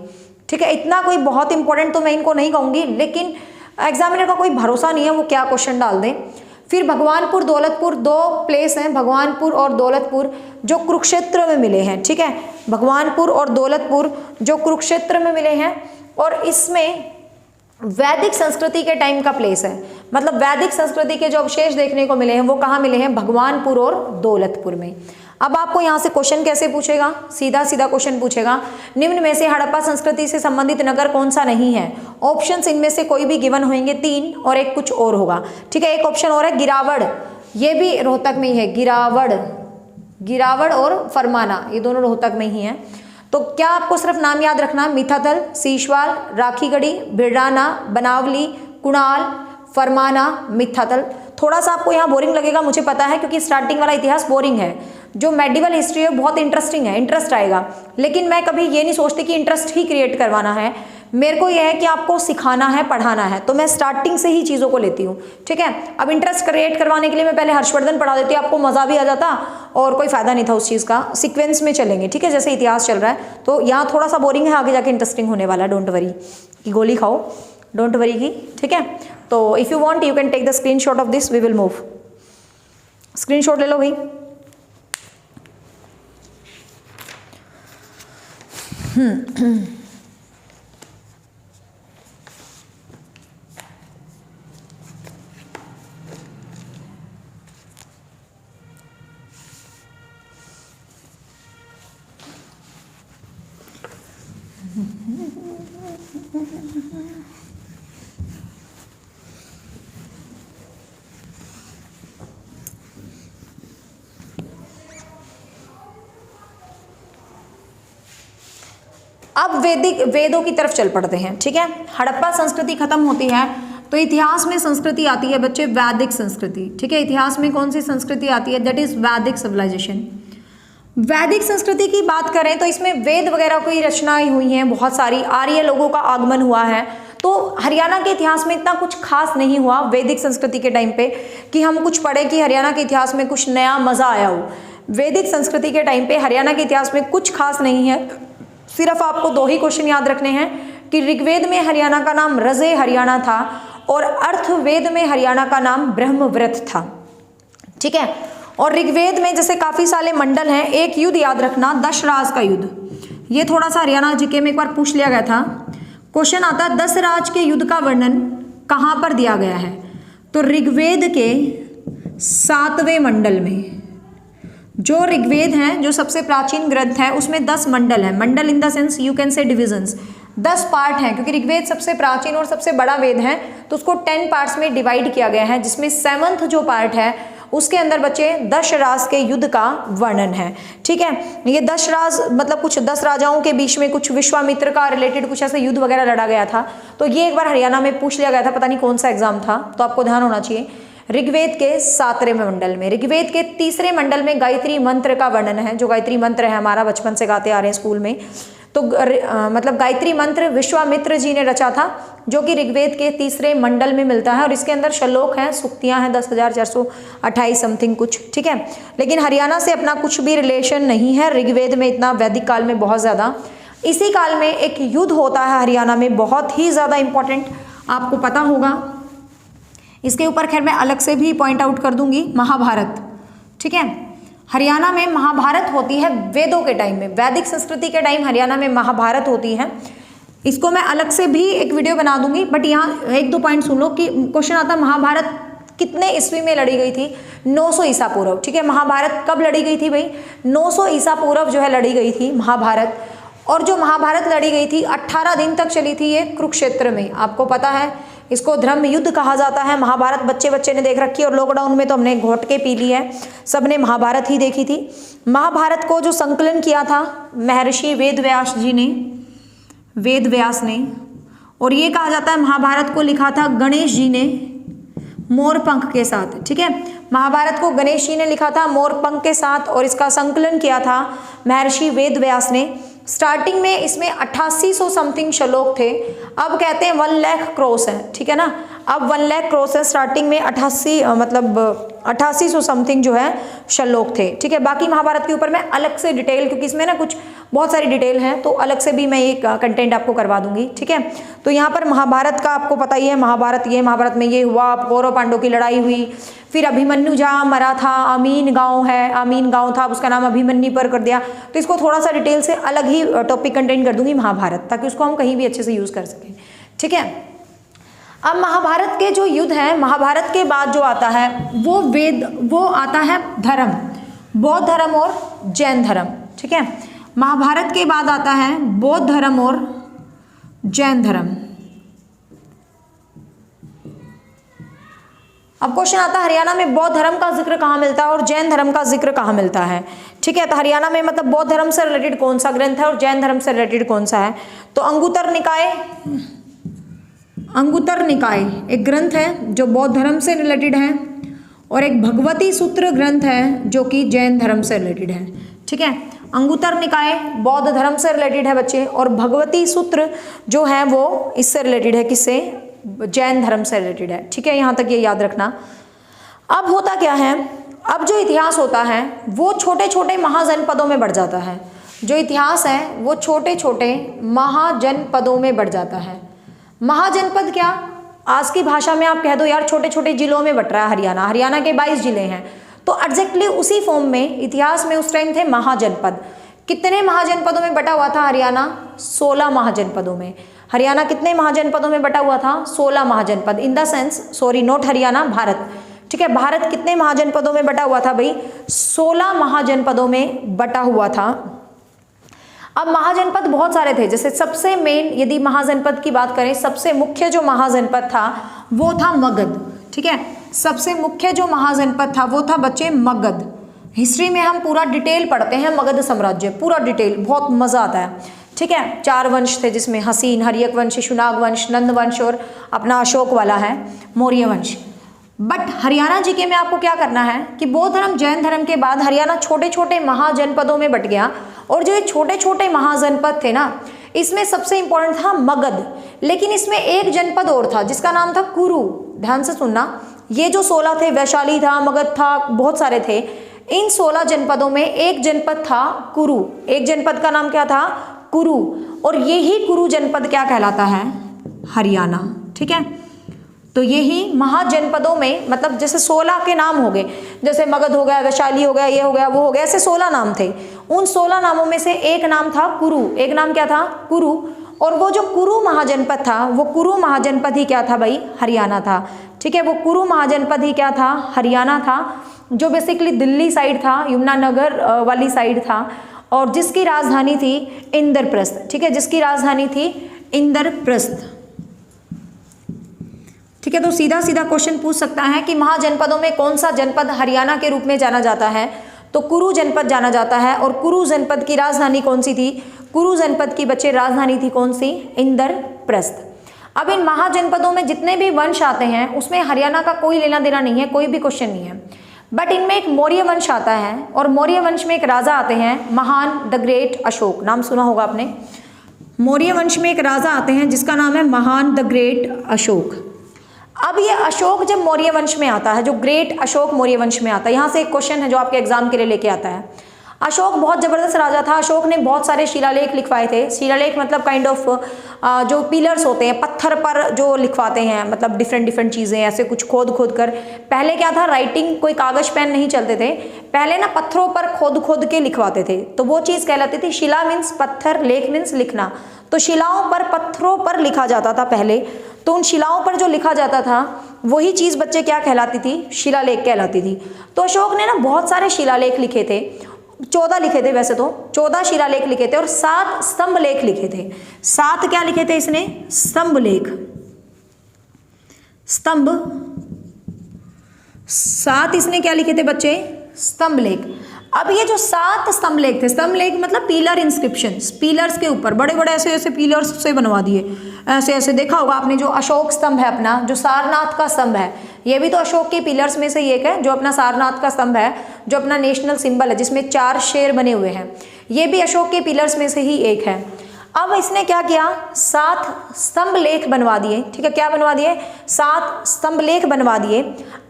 ठीक है, इतना कोई बहुत इंपॉर्टेंट तो मैं इनको नहीं कहूँगी, लेकिन एग्जामिनर का कोई भरोसा नहीं है वो क्या क्वेश्चन डाल दें। फिर भगवानपुर, दौलतपुर, दो प्लेस हैं, भगवानपुर और दौलतपुर, जो कुरुक्षेत्र में मिले हैं। ठीक है, भगवानपुर और दौलतपुर जो कुरुक्षेत्र में मिले हैं, और इसमें वैदिक संस्कृति के टाइम का प्लेस है, मतलब वैदिक संस्कृति के जो अवशेष देखने को मिले हैं वो कहाँ मिले हैं, भगवानपुर और दौलतपुर में। अब आपको यहाँ से क्वेश्चन कैसे पूछेगा, सीधा सीधा क्वेश्चन पूछेगा, निम्न में से हड़प्पा संस्कृति से संबंधित नगर कौन सा नहीं है। ऑप्शंस इनमें से कोई भी गिवन होंगे 3 और एक कुछ और होगा। ठीक है, एक ऑप्शन और है गिरावड़, ये भी रोहतक में ही है, गिरावड़ और फरमाना, ये दोनों रोहतक में ही हैं। तो क्या आपको सिर्फ नाम याद रखना, मिथाथल, सीशवाल, राखीगढ़ी, भिड़राना, बनावली, कुणाल, फरमाना, मिथाथल। थोड़ा सा आपको यहाँ बोरिंग लगेगा, मुझे पता है, क्योंकि स्टार्टिंग वाला इतिहास बोरिंग है। जो मेडिवल हिस्ट्री है बहुत इंटरेस्टिंग है, इंटरेस्ट आएगा, लेकिन मैं कभी ये नहीं सोचती कि इंटरेस्ट ही क्रिएट करवाना है, मेरे को यह है कि आपको सिखाना है, पढ़ाना है, तो मैं स्टार्टिंग से ही चीज़ों को लेती हूँ। ठीक है, अब इंटरेस्ट क्रिएट करवाने के लिए मैं पहले हर्षवर्धन पढ़ा देती हूँ, आपको मज़ा भी आ जाता और कोई फ़ायदा नहीं था उस चीज़ का। सीक्वेंस में चलेंगे, ठीक है, जैसे इतिहास चल रहा है, तो यहाँ थोड़ा सा बोरिंग है, आगे जाके इंटरेस्टिंग होने वाला है। डोंट वरी की गोली खाओ, डोंट वरी की। ठीक है, तो if you want you can take the screenshot of this, we will move. Screenshot ले लो भाई। अब वेदों की तरफ चल पड़ते हैं। ठीक है, हड़प्पा संस्कृति खत्म होती है तो इतिहास में संस्कृति आती है बच्चे, वैदिक संस्कृति। ठीक है, इतिहास में कौन सी संस्कृति आती है, दैट इज वैदिक सिविलाइजेशन। वैदिक संस्कृति की बात करें तो इसमें वेद वगैरह की रचनाएं हुई हैं बहुत सारी, आर्य लोगों का आगमन हुआ है। तो हरियाणा के इतिहास में इतना कुछ खास नहीं हुआ वैदिक संस्कृति के टाइम पे कि हम कुछ पढ़े कि हरियाणा के इतिहास में कुछ नया मज़ा आया हो। वैदिक संस्कृति के टाइम पे हरियाणा के इतिहास में कुछ खास नहीं है। सिर्फ आपको 2 ही क्वेश्चन याद रखने हैं कि ऋग्वेद में हरियाणा का नाम रजे हरियाणा था और अर्थवेद में हरियाणा का नाम ब्रह्मव्रत था। ठीक है, और ऋग्वेद में जैसे काफ़ी सारे मंडल हैं, एक युद्ध याद रखना, दशराज का युद्ध, ये थोड़ा सा हरियाणा जीके में एक बार पूछ लिया गया था। क्वेश्चन आता है दशराज के युद्ध का वर्णन कहाँ पर दिया गया है, तो ऋग्वेद के 7वें मंडल में। जो ऋग्वेद है, जो सबसे प्राचीन ग्रंथ है, उसमें 10 मंडल है। Mandal in the sense you can say divisions, 10 part हैं, क्योंकि ऋग्वेद सबसे प्राचीन और सबसे बड़ा वेद है तो उसको 10 पार्ट्स में डिवाइड किया गया है, जिसमें 7th जो पार्ट है उसके अंदर बच्चे दशराज के युद्ध का वर्णन है। ठीक है, ये दशराज मतलब कुछ 10 राजाओं के बीच में कुछ विश्वामित्र का रिलेटेड कुछ ऐसे युद्ध वगैरह लड़ा गया था। तो ये एक बार हरियाणा में पूछ लिया गया था, पता नहीं कौन सा एग्जाम था, तो आपको ध्यान होना चाहिए। ऋग्वेद के 7वें मंडल में, ऋग्वेद के 3रे मंडल में गायत्री मंत्र का वर्णन है। जो गायत्री मंत्र है हमारा बचपन से गाते आ रहे हैं स्कूल में, तो मतलब गायत्री मंत्र विश्वामित्र जी ने रचा था, जो कि ऋग्वेद के 3रे मंडल में मिलता है और इसके अंदर श्लोक हैं, सूक्तियाँ हैं 10,428 समथिंग कुछ। ठीक है, लेकिन हरियाणा से अपना कुछ भी रिलेशन नहीं है ऋग्वेद में इतना, वैदिक काल में बहुत ज़्यादा। इसी काल में एक युद्ध होता है हरियाणा में बहुत ही ज़्यादा इंपॉर्टेंट, आपको पता होगा, इसके ऊपर खैर मैं अलग से भी पॉइंट आउट कर दूंगी, महाभारत। ठीक है, हरियाणा में महाभारत होती है वेदों के टाइम में, वैदिक संस्कृति के टाइम हरियाणा में महाभारत होती है। इसको मैं अलग से भी एक वीडियो बना दूंगी, बट यहाँ 1-2 पॉइंट सुन लो कि क्वेश्चन आता महाभारत कितने ईस्वी में लड़ी गई थी, 900 ईसा पूर्व। ठीक है, महाभारत कब लड़ी गई थी भाई, 900 ईसा पूर्व जो है लड़ी गई थी महाभारत। और जो महाभारत लड़ी गई थी 18 दिन तक चली थी ये कुरुक्षेत्र में। आपको पता है इसको धर्म युद्ध कहा जाता है। महाभारत बच्चे बच्चे ने देख रखी है और लॉकडाउन में तो हमने घोट के पी ली है, सबने महाभारत ही देखी थी। महाभारत को जो संकलन किया था महर्षि वेद व्यास जी ने, वेद व्यास ने, और ये कहा जाता है महाभारत को लिखा था गणेश जी ने मोरपंख के साथ। ठीक है, महाभारत को गणेश जी ने लिखा था मोरपंख के साथ और इसका संकलन किया था महर्षि वेद व्यास ने। स्टार्टिंग में इसमें 8800 समथिंग श्लोक थे, अब कहते हैं 1 लाख क्रॉस है। ठीक है ना, अब 1 लाख क्रॉस है। स्टार्टिंग में 8800 समथिंग जो है श्लोक थे। ठीक है, बाकी महाभारत के ऊपर मैं अलग से डिटेल, क्योंकि इसमें ना कुछ बहुत सारी डिटेल है, तो अलग से भी मैं ये कंटेंट आपको करवा दूंगी। ठीक है, तो यहाँ पर महाभारत का आपको पता ही है, महाभारत में ये हुआ, कौरव पांडव की लड़ाई हुई, फिर अभिमन्यु जहाँ मरा था, आमीन गांव है, आमीन गांव था, उसका नाम अभिमन्यु पर कर दिया। तो इसको थोड़ा सा डिटेल से अलग ही टॉपिक कंटेंट कर दूंगी महाभारत, ताकि उसको हम कहीं भी अच्छे से यूज कर सकें। ठीक है, अब महाभारत के जो युद्ध हैं, महाभारत के बाद जो आता है वो आता है धर्म, बौद्ध धर्म और जैन धर्म। ठीक है, महाभारत के बाद आता है बौद्ध धर्म और जैन धर्म। अब क्वेश्चन आता है हरियाणा में बौद्ध धर्म का जिक्र कहाँ मिलता है और जैन धर्म का जिक्र कहाँ मिलता है। ठीक है, तो हरियाणा में मतलब बौद्ध धर्म से रिलेटेड कौन सा ग्रंथ है और जैन धर्म से रिलेटेड कौन सा है। तो अंगुत्तर निकाय एक ग्रंथ है जो बौद्ध धर्म से रिलेटेड है, और एक भगवती सूत्र ग्रंथ है जो कि जैन धर्म से रिलेटेड है। ठीक है, अंगुत्तर निकाय बौद्ध धर्म से रिलेटेड है बच्चे, और भगवती सूत्र जो है वो इससे रिलेटेड है, किससे, जैन धर्म से रिलेटेड है। ठीक है, यहाँ तक ये याद रखना। अब होता क्या है, अब जो इतिहास होता है वो छोटे छोटे महाजनपदों में बढ़ जाता है। जो इतिहास है वो छोटे छोटे महाजनपदों में बढ़ जाता है। महाजनपद क्या, आज की भाषा में आप कह दो यार छोटे छोटे जिलों में बट रहा है हरियाणा के 22 जिले हैं, तो एग्जैक्टली उसी फॉर्म में इतिहास में उस टाइम थे महाजनपद। कितने महाजनपदों में बटा हुआ था हरियाणा, 16 महाजनपदों में। हरियाणा कितने महाजनपदों में बटा हुआ था, 16 महाजनपद, in the sense, sorry not Haryana, Bharat. ठीक है, भारत कितने महाजनपदों में बटा हुआ था भाई, 16 महाजनपदों में बटा हुआ था। अब महाजनपद बहुत सारे थे, जैसे सबसे मेन यदि महाजनपद की बात करें, सबसे मुख्य जो महाजनपद था वो था मगध। ठीक है, सबसे मुख्य जो महाजनपद था वो था बच्चे मगध। हिस्ट्री में हम पूरा डिटेल पढ़ते हैं मगध साम्राज्य, पूरा डिटेल, बहुत मजा आता है। ठीक है, 4 वंश थे जिसमें हसीन, हरियक वंश, शिशुनाग वंश, नंद वंश और अपना अशोक वाला है मौर्य वंश। बट हरियाणा जीके में आपको क्या करना है कि बौद्ध धर्म जैन धर्म के बाद हरियाणा छोटे छोटे महाजनपदों में बट गया, और जो ये छोटे छोटे महाजनपद थे ना, इसमें सबसे इंपॉर्टेंट था मगध, लेकिन इसमें एक जनपद और था जिसका नाम था कुरु। ध्यान से सुनना, ये जो 16 थे, वैशाली था, मगध था, बहुत सारे थे, इन 16 जनपदों में एक जनपद था कुरु। एक जनपद का नाम क्या था, कुरु, और यही कुरु जनपद क्या कहलाता है, हरियाणा। ठीक है, तो यही महाजनपदों में, मतलब जैसे 16 के नाम हो गए, जैसे मगध हो गया, वैशाली हो गया, ये हो गया, वो हो गया, ऐसे 16 नाम थे। उन 16 नामों में से एक नाम था कुरु। एक नाम क्या था, कुरु, और वो जो कुरु महाजनपद था, वो कुरु महाजनपद ही क्या था भाई, हरियाणा था। ठीक है, वो कुरु महाजनपद ही क्या था, हरियाणा था, जो बेसिकली दिल्ली साइड था, यमुनानगर वाली साइड था, और जिसकी राजधानी थी इंद्रप्रस्थ। ठीक है, जिसकी राजधानी थी इंद्रप्रस्थ। ठीक है, तो सीधा सीधा क्वेश्चन पूछ सकता है कि महाजनपदों में कौन सा जनपद हरियाणा के रूप में जाना जाता है, तो कुरु जनपद जाना जाता है। और कुरु जनपद की राजधानी कौन सी थी, कुरु जनपद की बच्चे राजधानी थी कौन सी, इंद्रप्रस्थ। अब इन महाजनपदों में जितने भी वंश आते हैं उसमें हरियाणा का कोई लेना देना नहीं है, कोई भी क्वेश्चन नहीं है, बट इनमें एक मौर्य वंश आता है, और मौर्य वंश में एक राजा आते हैं, महान द ग्रेट अशोक। नाम सुना होगा आपने। मौर्य वंश में एक राजा आते हैं जिसका नाम है महान द ग्रेट अशोक। अब ये अशोक जब मौर्य वंश में आता है, जो ग्रेट अशोक मौर्य वंश में आता है, यहाँ से एक क्वेश्चन है जो आपके एग्जाम के लिए लेके आता है। अशोक बहुत जबरदस्त राजा था। अशोक ने बहुत सारे शिलालेख लिखवाए थे। शिलालेख मतलब काइंड ऑफ जो पिलर्स होते हैं, पत्थर पर जो लिखवाते हैं, मतलब डिफरेंट चीज़ें ऐसे कुछ खोद कर। पहले क्या था, राइटिंग, कोई कागज पेन नहीं चलते थे, पहले ना पत्थरों पर खोद के लिखवाते थे, तो वो चीज़ कहलाती थी शिला मीन्स पत्थर, लेख मीन्स लिखना। तो शिलाओं पर, पत्थरों पर लिखा जाता था पहले, तो उन शिलाओं पर जो लिखा जाता था वही चीज़ बच्चे क्या कहलाती थी, शिलालेख कहलाती थी। तो अशोक ने ना बहुत सारे शिलालेख लिखे थे, 14 लिखे थे वैसे तो, 14 शिलालेख लिखे थे और 7 स्तंभ लेख लिखे थे। 7 क्या लिखे थे इसने, स्तंभ लेख। स्तंभ, 7 इसने क्या लिखे थे बच्चे, स्तंभ लेख। अब ये जो 7 स्तंभ लेख थे, स्तंभ लेख मतलब पिलर इंस्क्रिप्शन, पिलर्स के ऊपर बड़े बड़े ऐसे ऐसे पिलर्स से बनवा दिए, ऐसे ऐसे देखा होगा आपने। जो अशोक स्तंभ है अपना, जो सारनाथ का स्तंभ है, ये भी तो अशोक के पिलर्स में से ही एक है। जो अपना सारनाथ का स्तंभ है, जो अपना नेशनल सिंबल है जिसमें 4 शेर बने हुए हैं, ये भी अशोक के पिलर्स में से ही एक है। अब इसने क्या किया, 7 स्तंभ लेख बनवा दिए, ठीक है, क्या बनवा दिए, 7 स्तंभ लेख बनवा दिए।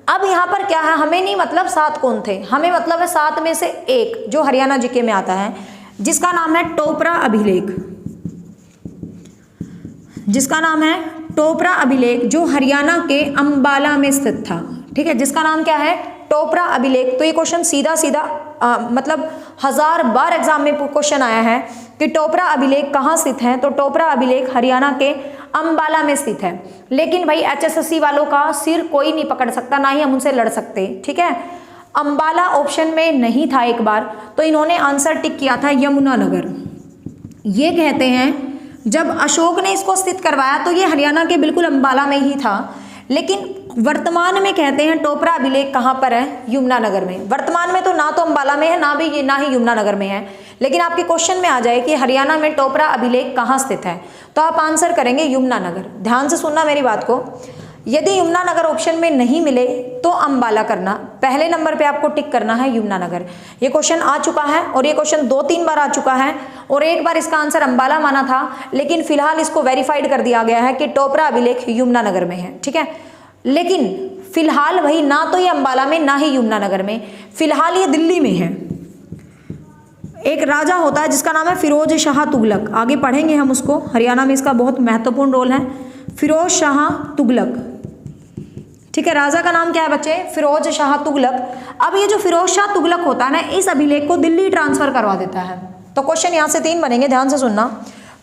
अब यहाँ पर क्या है, हमें नहीं मतलब 7 कौन थे, हमें मतलब है 7 में से एक जो हरियाणा जीके में आता है, जिसका नाम है टोपरा अभिलेख, जिसका नाम है टोपरा अभिलेख, जो हरियाणा के अंबाला में स्थित था, ठीक है, जिसका नाम क्या है, टोपरा अभिलेख। तो ये क्वेश्चन सीधा सीधा मतलब 1000 बार एग्जाम में क्वेश्चन आया है कि टोपरा अभिलेख कहाँ स्थित है, तो टोपरा अभिलेख हरियाणा के अंबाला में स्थित है। लेकिन भाई HSSC वालों का सिर कोई नहीं पकड़ सकता, ना ही हम उनसे लड़ सकते, ठीक है। अंबाला ऑप्शन में नहीं था एक बार, तो इन्होंने आंसर टिक किया था यमुनानगर। ये कहते हैं जब अशोक ने इसको स्थित करवाया तो ये हरियाणा के बिल्कुल अंबाला में ही था, लेकिन वर्तमान में कहते हैं टोपरा अभिलेख कहाँ पर है, यमुनानगर में। वर्तमान में तो ना तो अंबाला में है, ना ही यमुनानगर में है, लेकिन आपके क्वेश्चन में आ जाए कि हरियाणा में टोपरा अभिलेख कहाँ स्थित है, तो आप आंसर करेंगे यमुनानगर। ध्यान से सुनना मेरी बात को, यदि यमुनानगर ऑप्शन में नहीं मिले तो अंबाला करना, पहले नंबर पे आपको टिक करना है यमुनानगर। ये क्वेश्चन आ चुका है और ये क्वेश्चन 2-3 बार आ चुका है, और एक बार इसका आंसर अंबाला माना था, लेकिन फिलहाल इसको वेरीफाइड कर दिया गया है कि टोपरा अभिलेख यमुनानगर में है, ठीक है। लेकिन फिलहाल भाई ना तो ये अंबाला में, ना ही यमुनानगर में, फिलहाल ये दिल्ली में है। एक राजा होता है जिसका नाम है फिरोज शाह तुगलक, आगे पढ़ेंगे हम उसको, हरियाणा में इसका बहुत महत्वपूर्ण रोल है, फिरोज शाह तुगलक, ठीक है। राजा का नाम क्या है बच्चे, फिरोज शाह तुगलक। अब ये जो फिरोज शाह तुगलक होता है ना, इस अभिलेख को दिल्ली ट्रांसफर करवा देता है। तो क्वेश्चन यहाँ से 3 बनेंगे, ध्यान से सुनना।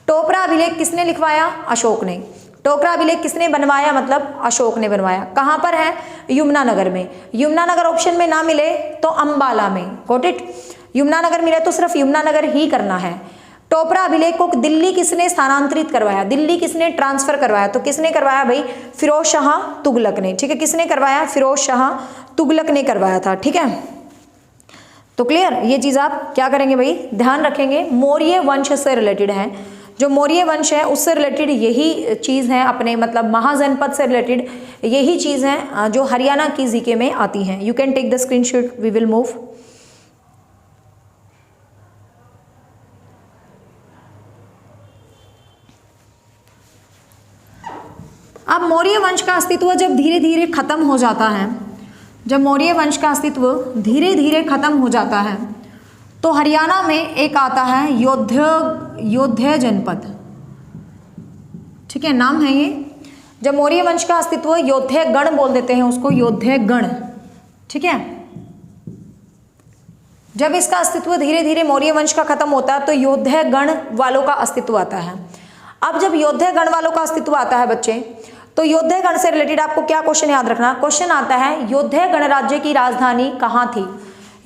टोपरा अभिलेख किसने लिखवाया, अशोक ने। टोपरा अभिलेख किसने बनवाया, मतलब अशोक ने बनवाया। कहाँ पर है, यमुनानगर में। यमुनानगर ऑप्शन में ना मिले तो अंबाला में, गॉट इट। यमुनानगर मिले तो सिर्फ यमुनानगर ही करना है। टोपरा अभिलेख को दिल्ली किसने स्थानांतरित करवाया, दिल्ली किसने ट्रांसफर करवाया, तो किसने करवाया भाई, फिरोज शाह तुगलक ने, ठीक है। किसने करवाया, फिरोज शाह तुगलक ने करवाया था, ठीक है। तो क्लियर, ये चीज आप क्या करेंगे भाई, ध्यान रखेंगे। मौर्य वंश से रिलेटेड है, जो मौर्य वंश है उससे रिलेटेड यही चीज है, अपने मतलब महाजनपद से रिलेटेड यही चीज है जो हरियाणा की जीके में आती हैं। You can take the screenshot, we will move. अब मौर्य वंश का अस्तित्व जब धीरे धीरे खत्म हो जाता है, जब मौर्य वंश का अस्तित्व धीरे धीरे खत्म हो जाता है, तो हरियाणा में एक आता है योध्या जनपद, ठीक है, नाम है ये। जब मौर्य वंश का अस्तित्व, योध्या गण बोल देते हैं उसको, योध्या गण, ठीक है। जब इसका अस्तित्व धीरे धीरे मौर्य वंश का खत्म होता है तो योध्या गण वालों का अस्तित्व आता है। अब जब योध्या गण वालों का अस्तित्व आता है बच्चे, तो योध्या गण से रिलेटेड आपको क्या क्वेश्चन याद रखना, क्वेश्चन आता है योध्या गणराज्य की राजधानी कहाँ थी।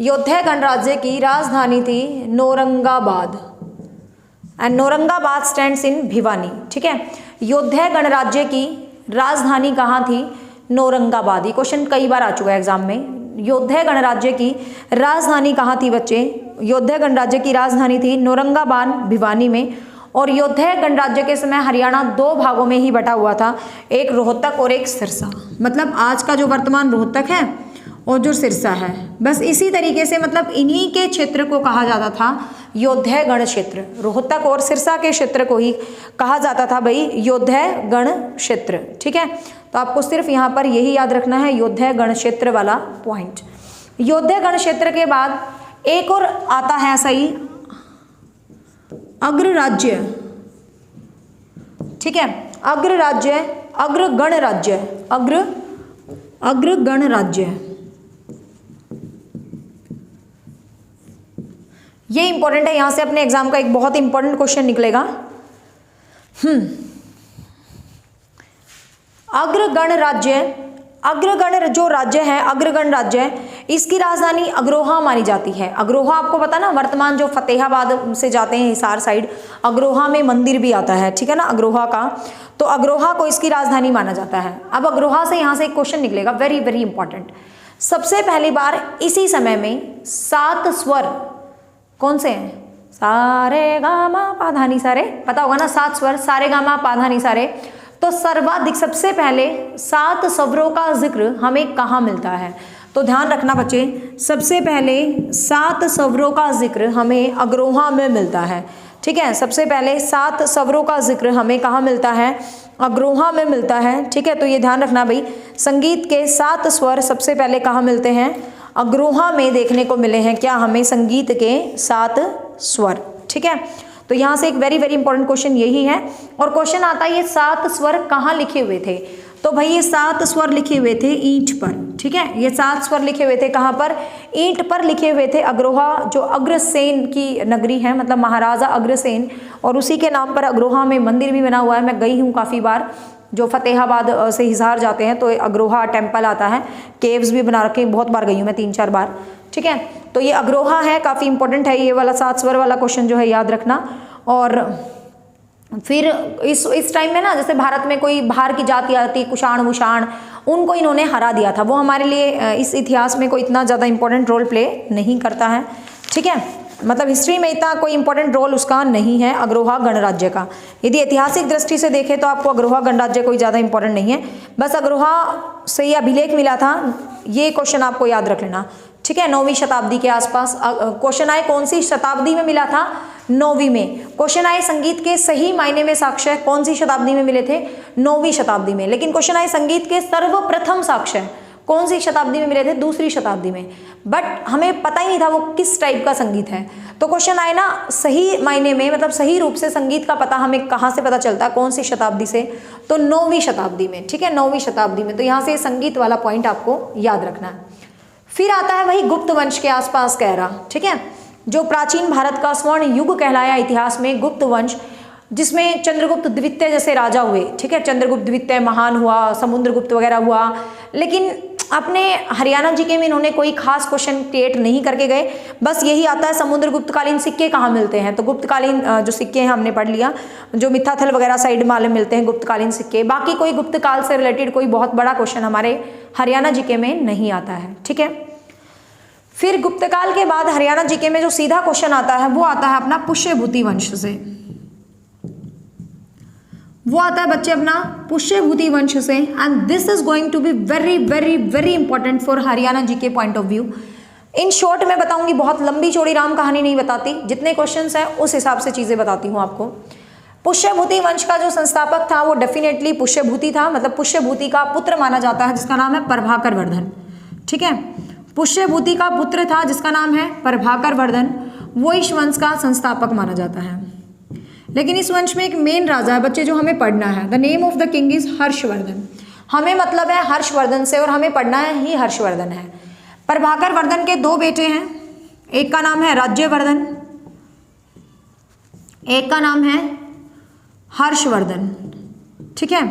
योध्या गणराज्य की राजधानी थी नौरंगाबाद, एंड नौरंगाबाद स्टैंड्स इन भिवानी, ठीक है। योध्या गणराज्य की राजधानी कहाँ थी, नौरंगाबाद। ये क्वेश्चन कई बार आ चुका है एग्जाम में। योध्या गणराज्य की राजधानी कहाँ थी बच्चे, योध्या गणराज्य की राजधानी थी नौरंगाबाद भिवानी में। और योध्या गणराज्य के समय हरियाणा 2 भागों में ही बटा हुआ था, एक रोहतक और एक सिरसा, मतलब आज का जो वर्तमान रोहतक है और जो सिरसा है, बस इसी तरीके से मतलब इन्हीं के क्षेत्र को कहा जाता था योध्या गण क्षेत्र। रोहतक और सिरसा के क्षेत्र को ही कहा जाता था भाई योध्या गण क्षेत्र, ठीक है। तो आपको सिर्फ यहाँ पर यही याद रखना है, योध्या गण क्षेत्र वाला पॉइंट। योध्या गण क्षेत्र के बाद एक और आता है ऐसा ही, अग्रराज्य, ठीक है, अग्रराज्य, अग्रगण राज्य, अग्रगण राज्य। ये इंपॉर्टेंट है, यहां से अपने एग्जाम का एक बहुत इंपॉर्टेंट क्वेश्चन निकलेगा। अग्रगण राज्य, अग्रगण जो राज्य है, अग्रगण राज्य, इसकी राजधानी अग्रोहा मानी जाती है। अग्रोहा आपको पता ना, वर्तमान जो फतेहाबाद से जाते हैं हिसार साइड, अग्रोहा में मंदिर भी आता है, ठीक है ना, अग्रोहा का, तो अग्रोहा को इसकी राजधानी माना जाता है। अब अग्रोहा से यहाँ से एक क्वेश्चन निकलेगा, वेरी वेरी इंपॉर्टेंट। सबसे पहली बार इसी समय में 7 स्वर कौन से हैं? सारे गा मा पा धा नी सा रे, पता होगा ना 7 स्वर, सारे गा मा पा धा नी सा रे। तो सर्वाधिक सबसे पहले 7 स्वरों का जिक्र हमें कहाँ मिलता है? तो ध्यान रखना बच्चे, सबसे पहले 7 स्वरों का जिक्र हमें अग्रोहा में मिलता है, ठीक है। सबसे पहले 7 स्वरों का जिक्र हमें कहाँ मिलता है? अग्रोहा में मिलता है, ठीक है। तो ये ध्यान रखना भाई, संगीत के 7 स्वर सबसे पहले कहाँ मिलते हैं? अग्रोहा में देखने को मिले हैं। क्या? हमें संगीत के 7 स्वर, ठीक है। तो यहाँ से एक वेरी वेरी इंपॉर्टेंट क्वेश्चन यही है। और क्वेश्चन आता है ये 7 स्वर कहाँ लिखे हुए थे? तो भाई ये 7 स्वर लिखे हुए थे ईंट पर, ठीक है। ये 7 स्वर लिखे हुए थे कहाँ पर? ईंट पर लिखे हुए थे। अग्रोहा जो अग्रसेन की नगरी है, मतलब महाराजा अग्रसेन, और उसी के नाम पर अग्रोहा में मंदिर भी बना हुआ है। मैं गई हूँ काफ़ी बार, जो फतेहाबाद से हिसार जाते हैं तो अग्रोहा टेम्पल आता है, केव्स भी बना रखे, बहुत बार गई हूँ मैं, 3-4 बार, ठीक है। तो ये अग्रोहा है, काफ़ी इंपॉर्टेंट है ये वाला 7 स्वर वाला क्वेश्चन जो है, याद रखना। और फिर इस टाइम में ना, जैसे भारत में कोई बाहर की जाति आती, कुषाण वुषाण, उनको इन्होंने हरा दिया था। वो हमारे लिए इस इतिहास में कोई इतना ज़्यादा इंपॉर्टेंट रोल प्ले नहीं करता है, ठीक है। मतलब हिस्ट्री में इतना कोई इंपॉर्टेंट रोल उसका नहीं है अग्रोहा गणराज्य का। यदि ऐतिहासिक दृष्टि से देखें तो आपको अग्रोहा गणराज्य कोई ज़्यादा इंपॉर्टेंट नहीं है, बस अग्रोहा से ये अभिलेख मिला था, ये क्वेश्चन आपको याद रख लेना, ठीक है। 9वीं शताब्दी के आसपास क्वेश्चन आए, कौन सी शताब्दी में मिला था? 9वीं में। क्वेश्चन आए संगीत के सही मायने में साक्ष्य कौन सी शताब्दी में मिले थे? 9वीं शताब्दी में। लेकिन क्वेश्चन आए संगीत के सर्वप्रथम साक्ष्य कौन सी शताब्दी में मिले थे? 2री शताब्दी में। बट हमें पता ही नहीं था वो किस टाइप का संगीत है। तो क्वेश्चन आए ना सही मायने में, मतलब सही रूप से संगीत का पता हमें कहाँ से पता चलता है, कौन सी शताब्दी से? तो 9वीं शताब्दी में, ठीक है, 9वीं शताब्दी में। तो यहाँ से संगीत वाला पॉइंट आपको याद रखना है। फिर आता है वही गुप्त वंश के आसपास का एरा, ठीक है, जो प्राचीन भारत का स्वर्ण युग कहलाया इतिहास में, गुप्त वंश, जिसमें चंद्रगुप्त द्वितीय जैसे राजा हुए, ठीक है। चंद्रगुप्त द्वितीय महान हुआ, समुद्रगुप्त वगैरह हुआ, लेकिन अपने हरियाणा जीके में इन्होंने कोई खास क्वेश्चन क्रिएट नहीं करके गए। बस यही आता है समुद्रगुप्तकालीन सिक्के कहाँ मिलते हैं? तो गुप्तकालीन जो सिक्के हैं हमने पढ़ लिया, जो मिथाथल वगैरह साइड में मिलते हैं गुप्तकालीन सिक्के। बाकी कोई गुप्त काल से रिलेटेड कोई बहुत बड़ा क्वेश्चन हमारे हरियाणा जीके में नहीं आता है, ठीक है। फिर गुप्तकाल के बाद हरियाणा जीके में जो सीधा क्वेश्चन आता है वो आता है अपना पुष्यभूति वंश से। वो आता है बच्चे अपना पुष्यभूति वंश से, and this is going to be very very very important for Haryana GK point of view. In short में बताऊंगी, बहुत लंबी चौड़ी राम कहानी नहीं बताती, जितने क्वेश्चंस हैं उस हिसाब से चीजें बताती हूँ आपको। पुष्यभूति वंश का जो संस्थापक था वो डेफिनेटली पुष्यभूति था, मतलब पुष्यभूति का पुत्र माना जाता है जिसका नाम है प्रभाकर वर्धन, ठीक है। पुष्यभूति का पुत्र था जिसका नाम है प्रभाकर वर्धन, वो इस वंश का संस्थापक माना जाता है। लेकिन इस वंश में एक मेन राजा है बच्चे जो हमें पढ़ना है, the name of the king is Harshvardhan. हमें मतलब है हर्षवर्धन से और हमें पढ़ना है ही हर्षवर्धन है। प्रभाकर वर्धन के 2 बेटे हैं, एक का नाम है राज्यवर्धन, एक का नाम है हर्षवर्धन, ठीक है।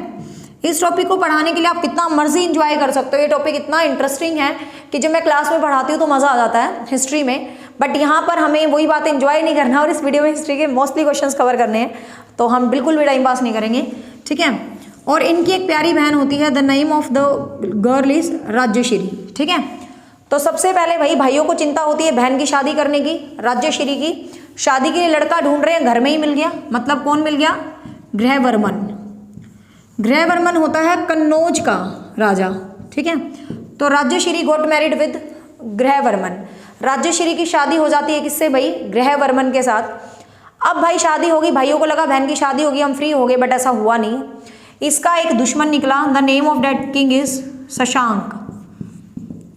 इस टॉपिक को पढ़ाने के लिए आप कितना मर्जी इंजॉय कर सकते हो। ये टॉपिक इतना इंटरेस्टिंग है कि जब मैं क्लास में पढ़ाती हूँ तो मज़ा आ जाता है हिस्ट्री में, बट यहाँ पर हमें वही बात एंजॉय नहीं करना और इस वीडियो में हिस्ट्री के मोस्टली क्वेश्चंस कवर करने हैं, तो हम बिल्कुल भी टाइम पास नहीं करेंगे, ठीक है। और इनकी एक प्यारी बहन होती है, the name of the girl is Rajyashri, ठीक है। तो सबसे पहले भाइयों को चिंता होती है बहन की शादी करने की, राज्यश्री की शादी के लिए लड़का ढूंढ रहे हैं, घर में ही मिल गया, मतलब कौन मिल गया? ग्रहवर्मन। ग्रहवर्मन होता है कन्नौज का राजा, ठीक है। तो Rajyashri got married with Grahavarman. Rajyashri की शादी हो जाती है किससे भाई? ग्रहवर्मन के साथ। अब भाई शादी होगी, भाइयों को लगा बहन की शादी होगी, हम फ्री हो गए, बट ऐसा हुआ नहीं। इसका एक दुश्मन निकला, the name of that king is Shashank.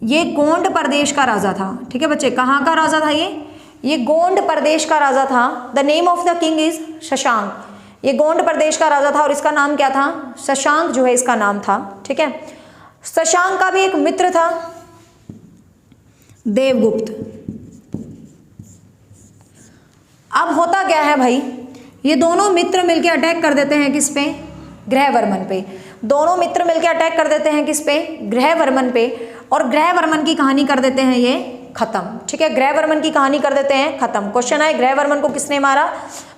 ये गोंड प्रदेश का राजा था, ठीक है बच्चे। कहाँ का राजा था ये गोंड प्रदेश का राजा था। The name of the king is Shashank. ये गोंड प्रदेश का राजा था और इसका नाम क्या था? शशांक जो है इसका नाम था, ठीक है। शशांक का भी एक मित्र था देवगुप्त। अब होता क्या है भाई, ये दोनों मित्र मिलकर अटैक कर देते हैं किस पे? ग्रहवर्मन पे। दोनों मित्र मिलकर अटैक कर देते हैं किस पे? ग्रहवर्मन पे। और ग्रहवर्मन की कहानी कर देते हैं ये खत्म। ठीक है, ग्रहवर्मन की कहानी कर देते हैं खत्म। क्वेश्चन है ग्रहवर्मन को किसने मारा,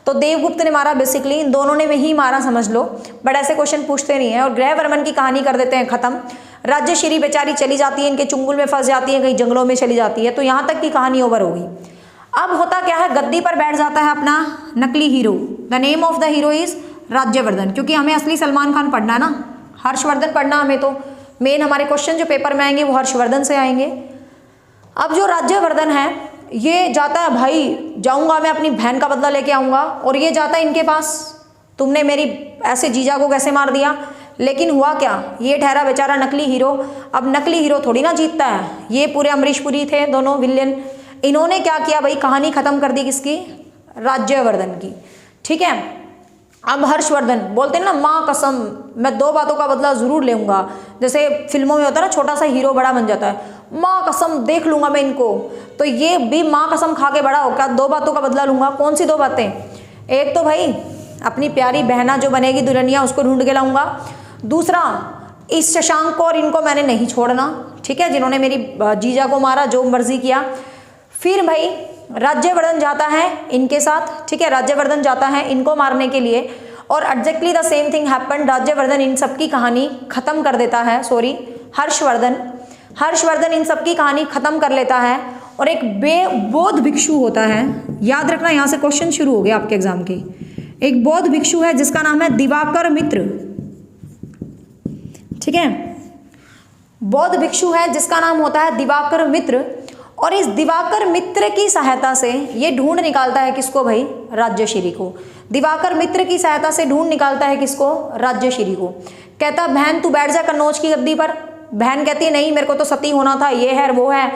तो देवगुप्त ने मारा। बेसिकली इन दोनों ने ही मारा समझ लो, बट ऐसे क्वेश्चन पूछते नहीं है। और ग्रहवर्मन की कहानी कर देते हैं खत्म। राज्यश्री बेचारी चली जाती है, इनके चुंगल में फंस जाती है, कहीं जंगलों में चली जाती है। तो यहाँ तक की कहानी ओवर होगी। अब होता क्या है, गद्दी पर बैठ जाता है अपना नकली hero. The name of the hero is Rajyavardhan, क्योंकि हमें असली सलमान खान पढ़ना है ना, हर्षवर्धन पढ़ना हमें। तो मेन हमारे क्वेश्चन जो पेपर में आएंगे वो हर्षवर्धन से आएंगे। अब जो राज्यवर्धन है ये जाता है, भाई जाऊंगा मैं अपनी बहन का बदला लेके आऊंगा, और ये जाता है इनके पास, तुमने मेरी ऐसे जीजा को कैसे मार दिया। लेकिन हुआ क्या, ये ठहरा बेचारा नकली हीरो। अब नकली हीरो थोड़ी ना जीतता है, ये पूरे अमरीश पुरी थे दोनों विलेन। इन्होंने क्या किया भाई, कहानी खत्म कर दी किसकी, राज्यवर्धन की। ठीक है, अब हर्षवर्धन बोलते हैं ना, माँ कसम मैं 2 बातों का बदला जरूर लूंगा। जैसे फिल्मों में होता है ना, छोटा सा हीरो बड़ा बन जाता है, माँ कसम देख लूंगा मैं इनको। तो ये भी माँ कसम खा के बड़ा होगा, 2 बातों का बदला लूंगा। कौन सी 2 बातें, एक तो भाई अपनी प्यारी बहना जो बनेगी दुल्हनिया उसको ढूंढ के लाऊंगा। दूसरा, इस शशांक को और इनको मैंने नहीं छोड़ना। ठीक है, जिन्होंने मेरी जीजा को मारा, जो मर्जी किया। फिर भाई राज्यवर्धन जाता है इनके साथ। ठीक है, राज्यवर्धन जाता है इनको मारने के लिए, और exactly the same thing happened. Rajyavardhana इन सबकी कहानी खत्म कर देता है, सॉरी हर्षवर्धन इन सबकी कहानी खत्म कर लेता है। और एक बौद्ध भिक्षु होता है, याद रखना यहाँ से क्वेश्चन शुरू हो गया आपके एग्जाम के। एक बौद्ध भिक्षु है जिसका नाम है दिवाकर मित्र। ठीक है, बौद्ध भिक्षु है जिसका नाम होता है दिवाकर मित्र, और इस दिवाकर मित्र की सहायता से ये ढूंढ निकालता है किसको भाई, राज्यश्री को। दिवाकर मित्र की सहायता से ढूंढ निकालता है किसको, राज्यश्री को। कहता बहन तू बैठ जा कन्नौज की गद्दी पर। बहन कहती है नहीं मेरे को तो सती होना था, ये है वो है।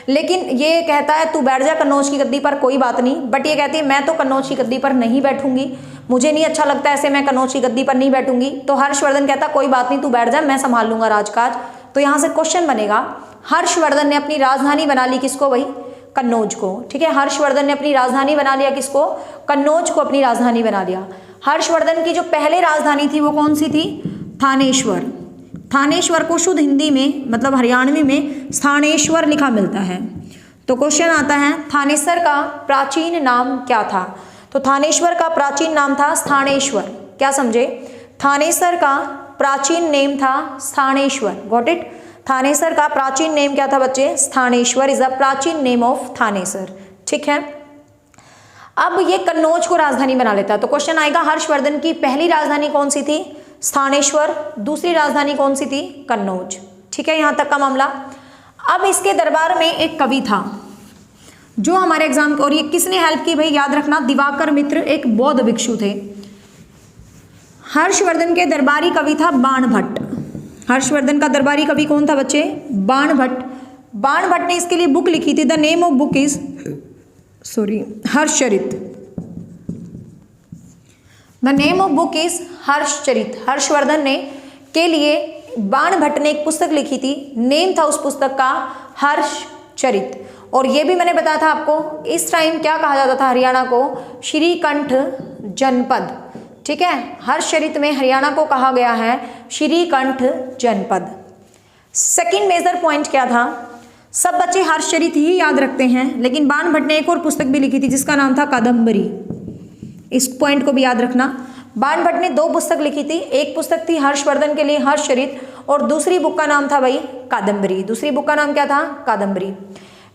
लेकिन ये कहता है तू बैठ जा कन्नौज की गद्दी पर, कोई बात नहीं। बट ये कहती है मैं तो कन्नौज की गद्दी पर नहीं बैठूंगी, मुझे नहीं अच्छा लगता ऐसे, मैं कन्नौज की गद्दी पर नहीं बैठूंगी। तो हर्षवर्धन कहता कोई बात नहीं तू बैठ जा, मैं संभाल लूंगा राजकाज। तो यहाँ से क्वेश्चन बनेगा, हर्षवर्धन ने अपनी राजधानी बना ली किसको भाई, कन्नौज को। ठीक है, हर्षवर्धन ने अपनी राजधानी बना लिया किसको, कन्नौज को अपनी राजधानी बना लिया। हर्षवर्धन की जो पहले राजधानी थी वो कौन सी थी, थानेश्वर। थानेश्वर को शुद्ध हिंदी में मतलब हरियाणवी में स्थानेश्वर लिखा मिलता है। तो क्वेश्चन आता है थानेसर का प्राचीन नाम क्या था। तो थानेश्वर का प्राचीन नाम था स्थानेश्वर। क्या समझे, थानेसर का प्राचीन नेम था स्थानेश्वर। गॉट इट, थानेसर का प्राचीन नेम क्या था बच्चे, स्थानेश्वर इज द प्राचीन नेम ऑफ थानेसर। ठीक है, अब ये कन्नौज को राजधानी बना लेता है। तो क्वेश्चन आएगा हर्षवर्धन की पहली राजधानी कौन सी थी, स्थानेश्वर। दूसरी राजधानी कौन सी थी, कन्नौज। ठीक है, यहां तक का मामला। अब इसके दरबार में एक कवि था जो हमारे एग्जाम, और ये किसने हेल्प की भाई, याद रखना दिवाकर मित्र एक बौद्ध भिक्षु थे। हर्षवर्धन के दरबारी कवि था बाणभट्ट। हर्षवर्धन का दरबारी कवि कौन था बच्चे, बाणभट्ट। बाणभट्ट ने इसके लिए बुक लिखी थी, the name of book is Harshacharita. The name of book is Harshacharita. Harshvardhan ने के लिए बाणभट्ट ने एक पुस्तक लिखी थी, नेम था उस पुस्तक का हर्षचरित। और ये भी मैंने बताया था आपको, इस टाइम क्या कहा जाता था हरियाणा को, श्रीकंठ जनपद। ठीक है, हर्षचरित में हरियाणा को कहा गया है श्रीकंठ जनपद। सेकंड मेजर पॉइंट क्या था, सब बच्चे हर्षचरित ही याद रखते हैं, लेकिन बाणभट्ट ने एक और पुस्तक भी लिखी थी जिसका नाम था कादम्बरी। इस पॉइंट को भी याद रखना। बाणभट्ट ने 2 पुस्तक लिखी थी, एक पुस्तक थी हर्षवर्धन के लिए हर्षचरित, और दूसरी बुक का नाम था भाई कादम्बरी। दूसरी बुक का नाम क्या था, कादम्बरी।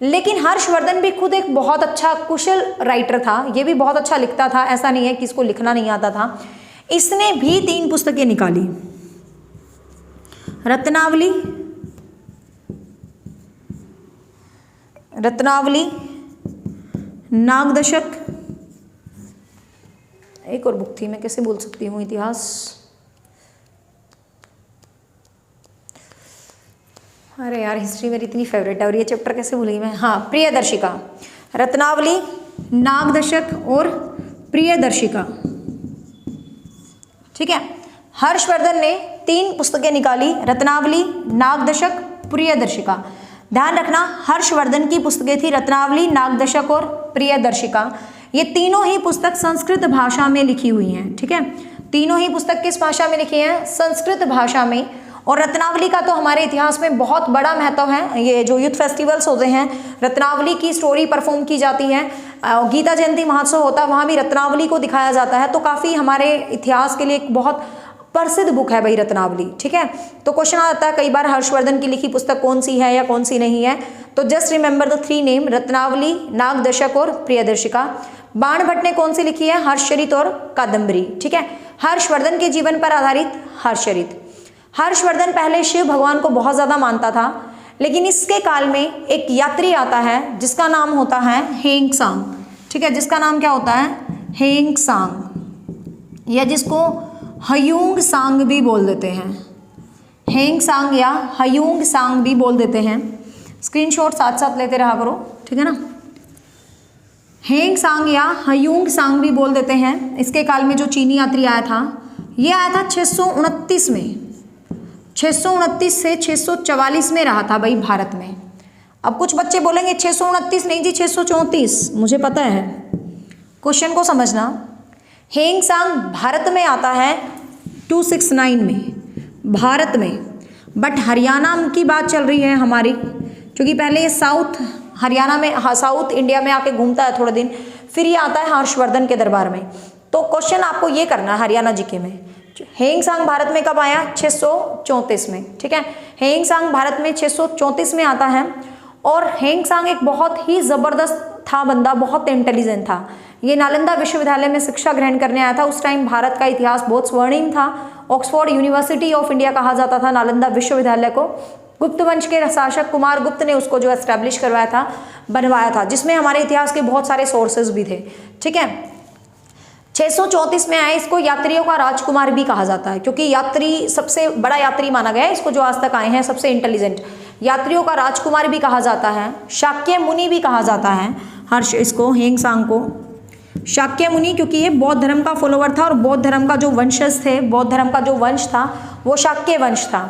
लेकिन हर्षवर्धन भी खुद एक बहुत अच्छा कुशल राइटर था, ये भी बहुत अच्छा लिखता था, ऐसा नहीं है कि इसको लिखना नहीं आता था। इसने भी 3 पुस्तकें निकाली, रत्नावली, नागदशक, एक और बुक थी मैं कैसे बोल सकती हूँ, इतिहास, अरे यार हिस्ट्री मेरी इतनी फेवरेट है और ये चैप्टर कैसे भूल गई मैं। हाँ, प्रियदर्शिका, रत्नावली, नागदशक और प्रियदर्शिका। ठीक है, हर्षवर्धन ने 3 पुस्तकें निकाली, रत्नावली, नागदशक, प्रियदर्शिका। ध्यान रखना, हर्षवर्धन की पुस्तकें थी रत्नावली, नागदशक और प्रियदर्शिका। ये तीनों ही पुस्तक संस्कृत भाषा में लिखी हुई हैं। ठीक है, तीनों ही पुस्तक किस भाषा में लिखी हैं, संस्कृत भाषा में। और रत्नावली का तो हमारे इतिहास में बहुत बड़ा महत्व है। ये जो यूथ फेस्टिवल्स होते हैं, रत्नावली की स्टोरी परफॉर्म की जाती है। गीता जयंती महोत्सव होता है, वहाँ भी रत्नावली को दिखाया जाता है। तो काफ़ी हमारे इतिहास के लिए एक बहुत प्रसिद्ध बुक है भाई रत्नावली, ठीक है। तो क्वेश्चन आ जाता है कई बार हर्षवर्धन की लिखी पुस्तक कौन सी है या कौन सी नहीं है। तो just remember the 3 name, Ratnavali, Nagdashak और प्रियदर्शिका। बाण भट्ट ने कौन सी लिखी है? हर्षचरित और कादम्बरी, ठीक है। हर्षवर्धन के जीवन पर आधारित हर्षचरित। हर्षवर्धन पहले शिव भगवान को बहुत ज़्यादा मानता था, लेकिन इसके काल में एक यात्री आता है जिसका नाम होता है हेंगसांग, ठीक है, जिसका नाम क्या होता है? हेंगसांग, या जिसको हयूंग सांग भी बोल देते हैं। हेंगसांग या हयूंग सांग भी बोल देते हैं। स्क्रीनशॉट साथ साथ लेते रहा करो, ठीक है ना। हेंगसांग या हयूंग सांग भी बोल देते हैं। इसके काल में जो चीनी यात्री आया था, ये आया था 629 में। 629 से 644 में रहा था भाई भारत में। अब कुछ बच्चे बोलेंगे 629 नहीं जी, 634, मुझे पता है, क्वेश्चन को समझना। हेंगसांग भारत में आता है 269 में, भारत में, बट हरियाणा की बात चल रही है हमारी, क्योंकि पहले ये साउथ हरियाणा में, हाँ, साउथ इंडिया में आके घूमता है थोड़े दिन, फिर ये आता है हर्षवर्धन के दरबार में। तो क्वेश्चन आपको ये करना है हरियाणा जीके में, हेंगसांग भारत में कब आया? 634 में, ठीक है। हेंगसांग भारत में 634 में आता है। और हेंगसांग एक बहुत ही ज़बरदस्त था बंदा, बहुत इंटेलिजेंट था। ये नालंदा विश्वविद्यालय में शिक्षा ग्रहण करने आया था। उस टाइम भारत का इतिहास बहुत स्वर्णिम था। ऑक्सफोर्ड यूनिवर्सिटी ऑफ इंडिया कहा जाता था नालंदा विश्वविद्यालय को। गुप्त वंश के शासक कुमार गुप्त ने उसको जो एस्टैब्लिश करवाया था, बनवाया था, जिसमें हमारे इतिहास के बहुत सारे सोर्सेज भी थे, ठीक है। 634 में आए। इसको यात्रियों का राजकुमार भी कहा जाता है, क्योंकि यात्री सबसे बड़ा यात्री माना गया है इसको, जो आज तक आए हैं सबसे इंटेलिजेंट। यात्रियों का राजकुमार भी कहा जाता है, शाक्य मुनि भी कहा जाता है। हर्ष इसको हेंगसांग को शाक्य मुनि, क्योंकि ये बौद्ध धर्म का फॉलोवर था और बौद्ध धर्म का जो वंशज थे, बौद्ध धर्म का जो वंश था वो शाक्य वंश था,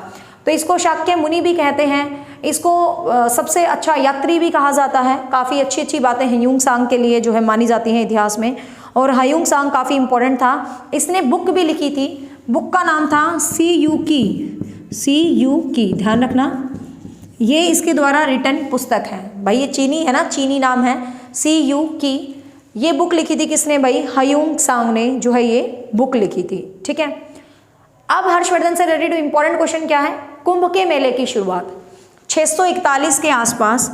तो इसको शाक्य मुनि भी कहते हैं। इसको सबसे अच्छा यात्री भी कहा जाता है। काफ़ी अच्छी अच्छी बातें हेंगसांग के लिए जो है मानी जाती हैं इतिहास में, और हेंगसांग काफ़ी इंपॉर्टेंट था। इसने बुक भी लिखी थी, बुक का नाम था सी यू की, ध्यान रखना, ये इसके द्वारा रिटन पुस्तक है भाई। ये चीनी है ना, चीनी नाम है, CU की। ये बुक लिखी थी किसने भाई? हेंगसांग ने जो है ये बुक लिखी थी, ठीक है। अब हर्षवर्धन से रिलेटेड इंपॉर्टेंट क्वेश्चन क्या है? कुंभ के मेले की शुरुआत 641 के आसपास।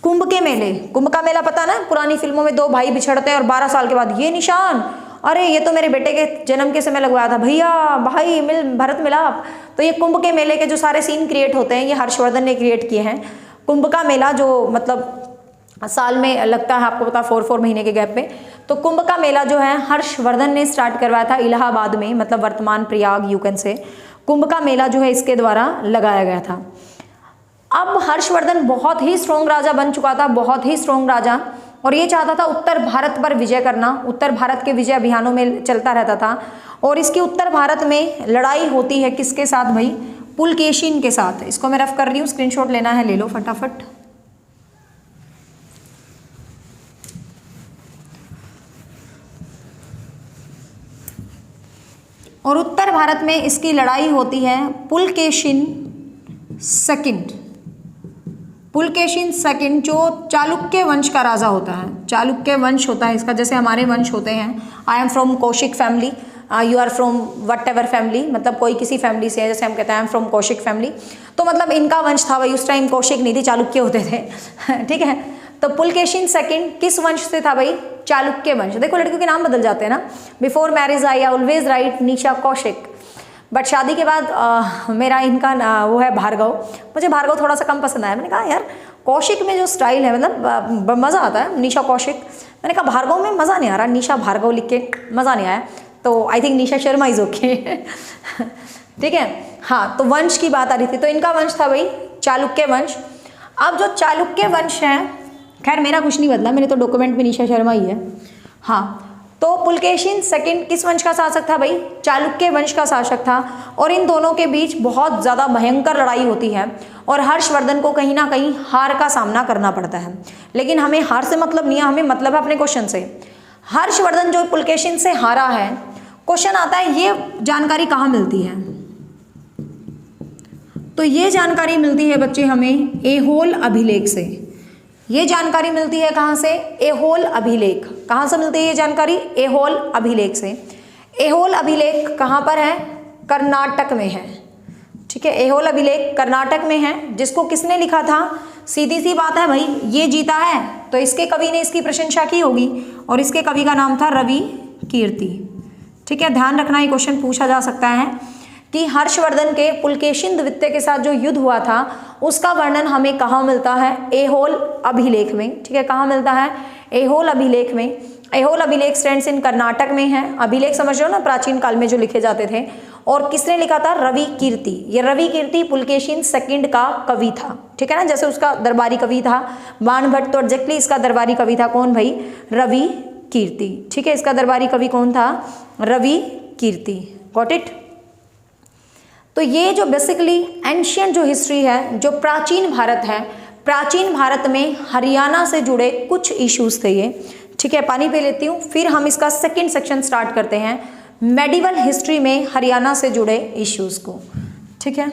कुंभ के मेले, कुंभ का मेला पता ना, पुरानी फिल्मों में 2 भाई बिछड़ते हैं और 12 साल के बाद ये निशान, अरे ये तो मेरे बेटे के जन्म के समय लगवाया था भैया, भाई मिल भरत मिलाप। तो ये कुंभ के मेले के जो सारे सीन क्रिएट होते हैं ये हर्षवर्धन ने क्रिएट किए हैं। कुंभ का मेला जो मतलब साल में लगता है, आपको पता 4 महीने के गैप पे। तो कुंभ का मेला जो है हर्षवर्धन ने स्टार्ट करवाया था इलाहाबाद में, मतलब वर्तमान प्रयाग यू कैन से। कुंभ का मेला जो है इसके द्वारा लगाया गया था। अब हर्षवर्धन बहुत ही स्ट्रॉन्ग राजा बन चुका था, बहुत ही स्ट्रॉन्ग राजा, और ये चाहता था उत्तर भारत पर विजय करना। उत्तर भारत के विजय अभियानों में चलता रहता था। और इसकी उत्तर भारत में लड़ाई होती है किसके साथ भाई? पुलकेशिन के साथ। इसको मैं रफ कर रही हूँ, स्क्रीनशॉट लेना है ले लो फटाफट। और उत्तर भारत में इसकी लड़ाई होती है पुलकेशिन सेकंड, जो चालुक्य वंश का राजा होता है। चालुक्य वंश होता है इसका, जैसे हमारे वंश होते हैं। I am from Kaushik family, you are from whatever family, मतलब कोई किसी फैमिली से है, जैसे हम कहते हैं I am from Kaushik family. तो मतलब इनका वंश था भाई, उस टाइम कौशिक नहीं थी, चालुक्य होते थे ठीक है। तो पुलकेशिन सेकंड किस वंश से था भाई? चालुक्य वंश। देखो लड़कियों के नाम बदल जाते हैं ना। Before marriage I always right Nisha Kaushik, but शादी के बाद मेरा इनका वो है भार्गव। मुझे भार्गव थोड़ा सा कम पसंद आया। मैंने कहा यार कौशिक में जो स्टाइल है, मतलब मज़ा आता है, निशा कौशिक। मैंने कहा भार्गव में मज़ा नहीं आ रहा, निशा भार्गव लिख के मज़ा नहीं आया, तो I think Nisha Sharma is okay ठीक है। हाँ, तो वंश की बात आ रही थी, तो इनका वंश था भाई चालुक्य वंश। अब जो चालुक्य वंश है, खैर मेरा कुछ नहीं बदला, मेरे तो डॉक्यूमेंट में निशा शर्मा ही है। हाँ, तो पुलकेशिन सेकंड किस वंश का शासक था भाई? चालुक्य वंश का शासक था। और इन दोनों के बीच बहुत ज़्यादा भयंकर लड़ाई होती है और हर्षवर्धन को कहीं ना कहीं हार का सामना करना पड़ता है। लेकिन हमें हार से मतलब नहीं है, हमें मतलब है अपने क्वेश्चन से। हर्षवर्धन जो पुलकेशिन से हारा है, क्वेश्चन आता है ये जानकारी कहाँ मिलती है? तो ये जानकारी मिलती है बच्चे हमें ऐहोल अभिलेख से। ये जानकारी मिलती है कहाँ से? ऐहोल अभिलेख। कहाँ से मिलती है ये जानकारी? ऐहोल अभिलेख से। ऐहोल अभिलेख कहाँ पर है? कर्नाटक में है। ठीक है, ऐहोल अभिलेख कर्नाटक में है। जिसको किसने लिखा था? सीधी सी बात है भाई, ये जीता है तो इसके कवि ने इसकी प्रशंसा की होगी और इसके कवि का नाम था रवि कीर्ति। ठीक है, ध्यान रखना, ये क्वेश्चन पूछा जा सकता है कि हर्षवर्धन के पुलकेशिन द्वितीय के साथ जो युद्ध हुआ था उसका वर्णन हमें कहाँ मिलता है? ऐहोल अभिलेख में। ठीक है, कहाँ मिलता है? ऐहोल अभिलेख में। ऐहोल अभिलेख स्टैंड्स इन कर्नाटक में है। अभिलेख समझ रहे हो ना, प्राचीन काल में जो लिखे जाते थे। और किसने लिखा था? रवि कीर्ति। ये रवि कीर्ति पुलकेशिन सेकंड का कवि था। ठीक है ना, जैसे उसका दरबारी कवि था बाणभट्ट, तो एग्जैक्टली इसका दरबारी कवि था कौन भाई? रवि कीर्ति। ठीक है, इसका दरबारी कवि कौन था? रवि कीर्ति। Got it? तो ये जो बेसिकली एंशियंट जो हिस्ट्री है, जो प्राचीन भारत है, प्राचीन भारत में हरियाणा से जुड़े कुछ इश्यूज थे ये। ठीक है, पानी पी लेती हूँ, फिर हम इसका सेकंड सेक्शन स्टार्ट करते हैं, मेडिवल हिस्ट्री में हरियाणा से जुड़े इश्यूज को। ठीक है,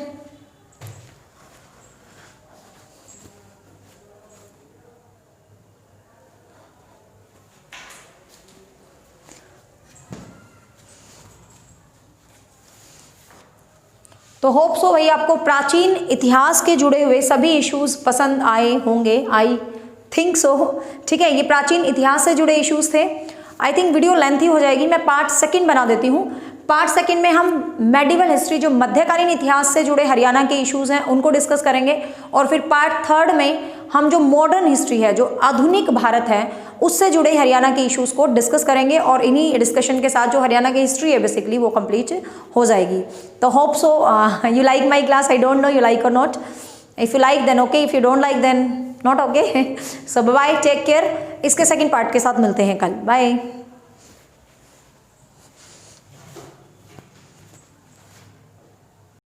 तो होप सो भाई आपको प्राचीन इतिहास के जुड़े हुए सभी इश्यूज पसंद आए होंगे, आई थिंक सो। ठीक है, ये प्राचीन इतिहास से जुड़े इश्यूज थे। आई थिंक वीडियो लेंथी हो जाएगी, मैं पार्ट सेकंड बना देती हूँ। पार्ट सेकंड में हम मेडिवल हिस्ट्री, जो मध्यकालीन इतिहास से जुड़े हरियाणा के इश्यूज हैं, उनको डिस्कस करेंगे। और फिर पार्ट थर्ड में हम जो मॉडर्न हिस्ट्री है, जो आधुनिक भारत है, उससे जुड़े हरियाणा के इश्यूज को डिस्कस करेंगे। और इन्हीं डिस्कशन के साथ जो हरियाणा की हिस्ट्री है बेसिकली वो कंप्लीट हो जाएगी। तो hope so you like my class. I don't know you like or not. If you like then okay, if you don't like then not okay. So bye, take care. इसके सेकंड पार्ट के साथ मिलते हैं कल। बाय।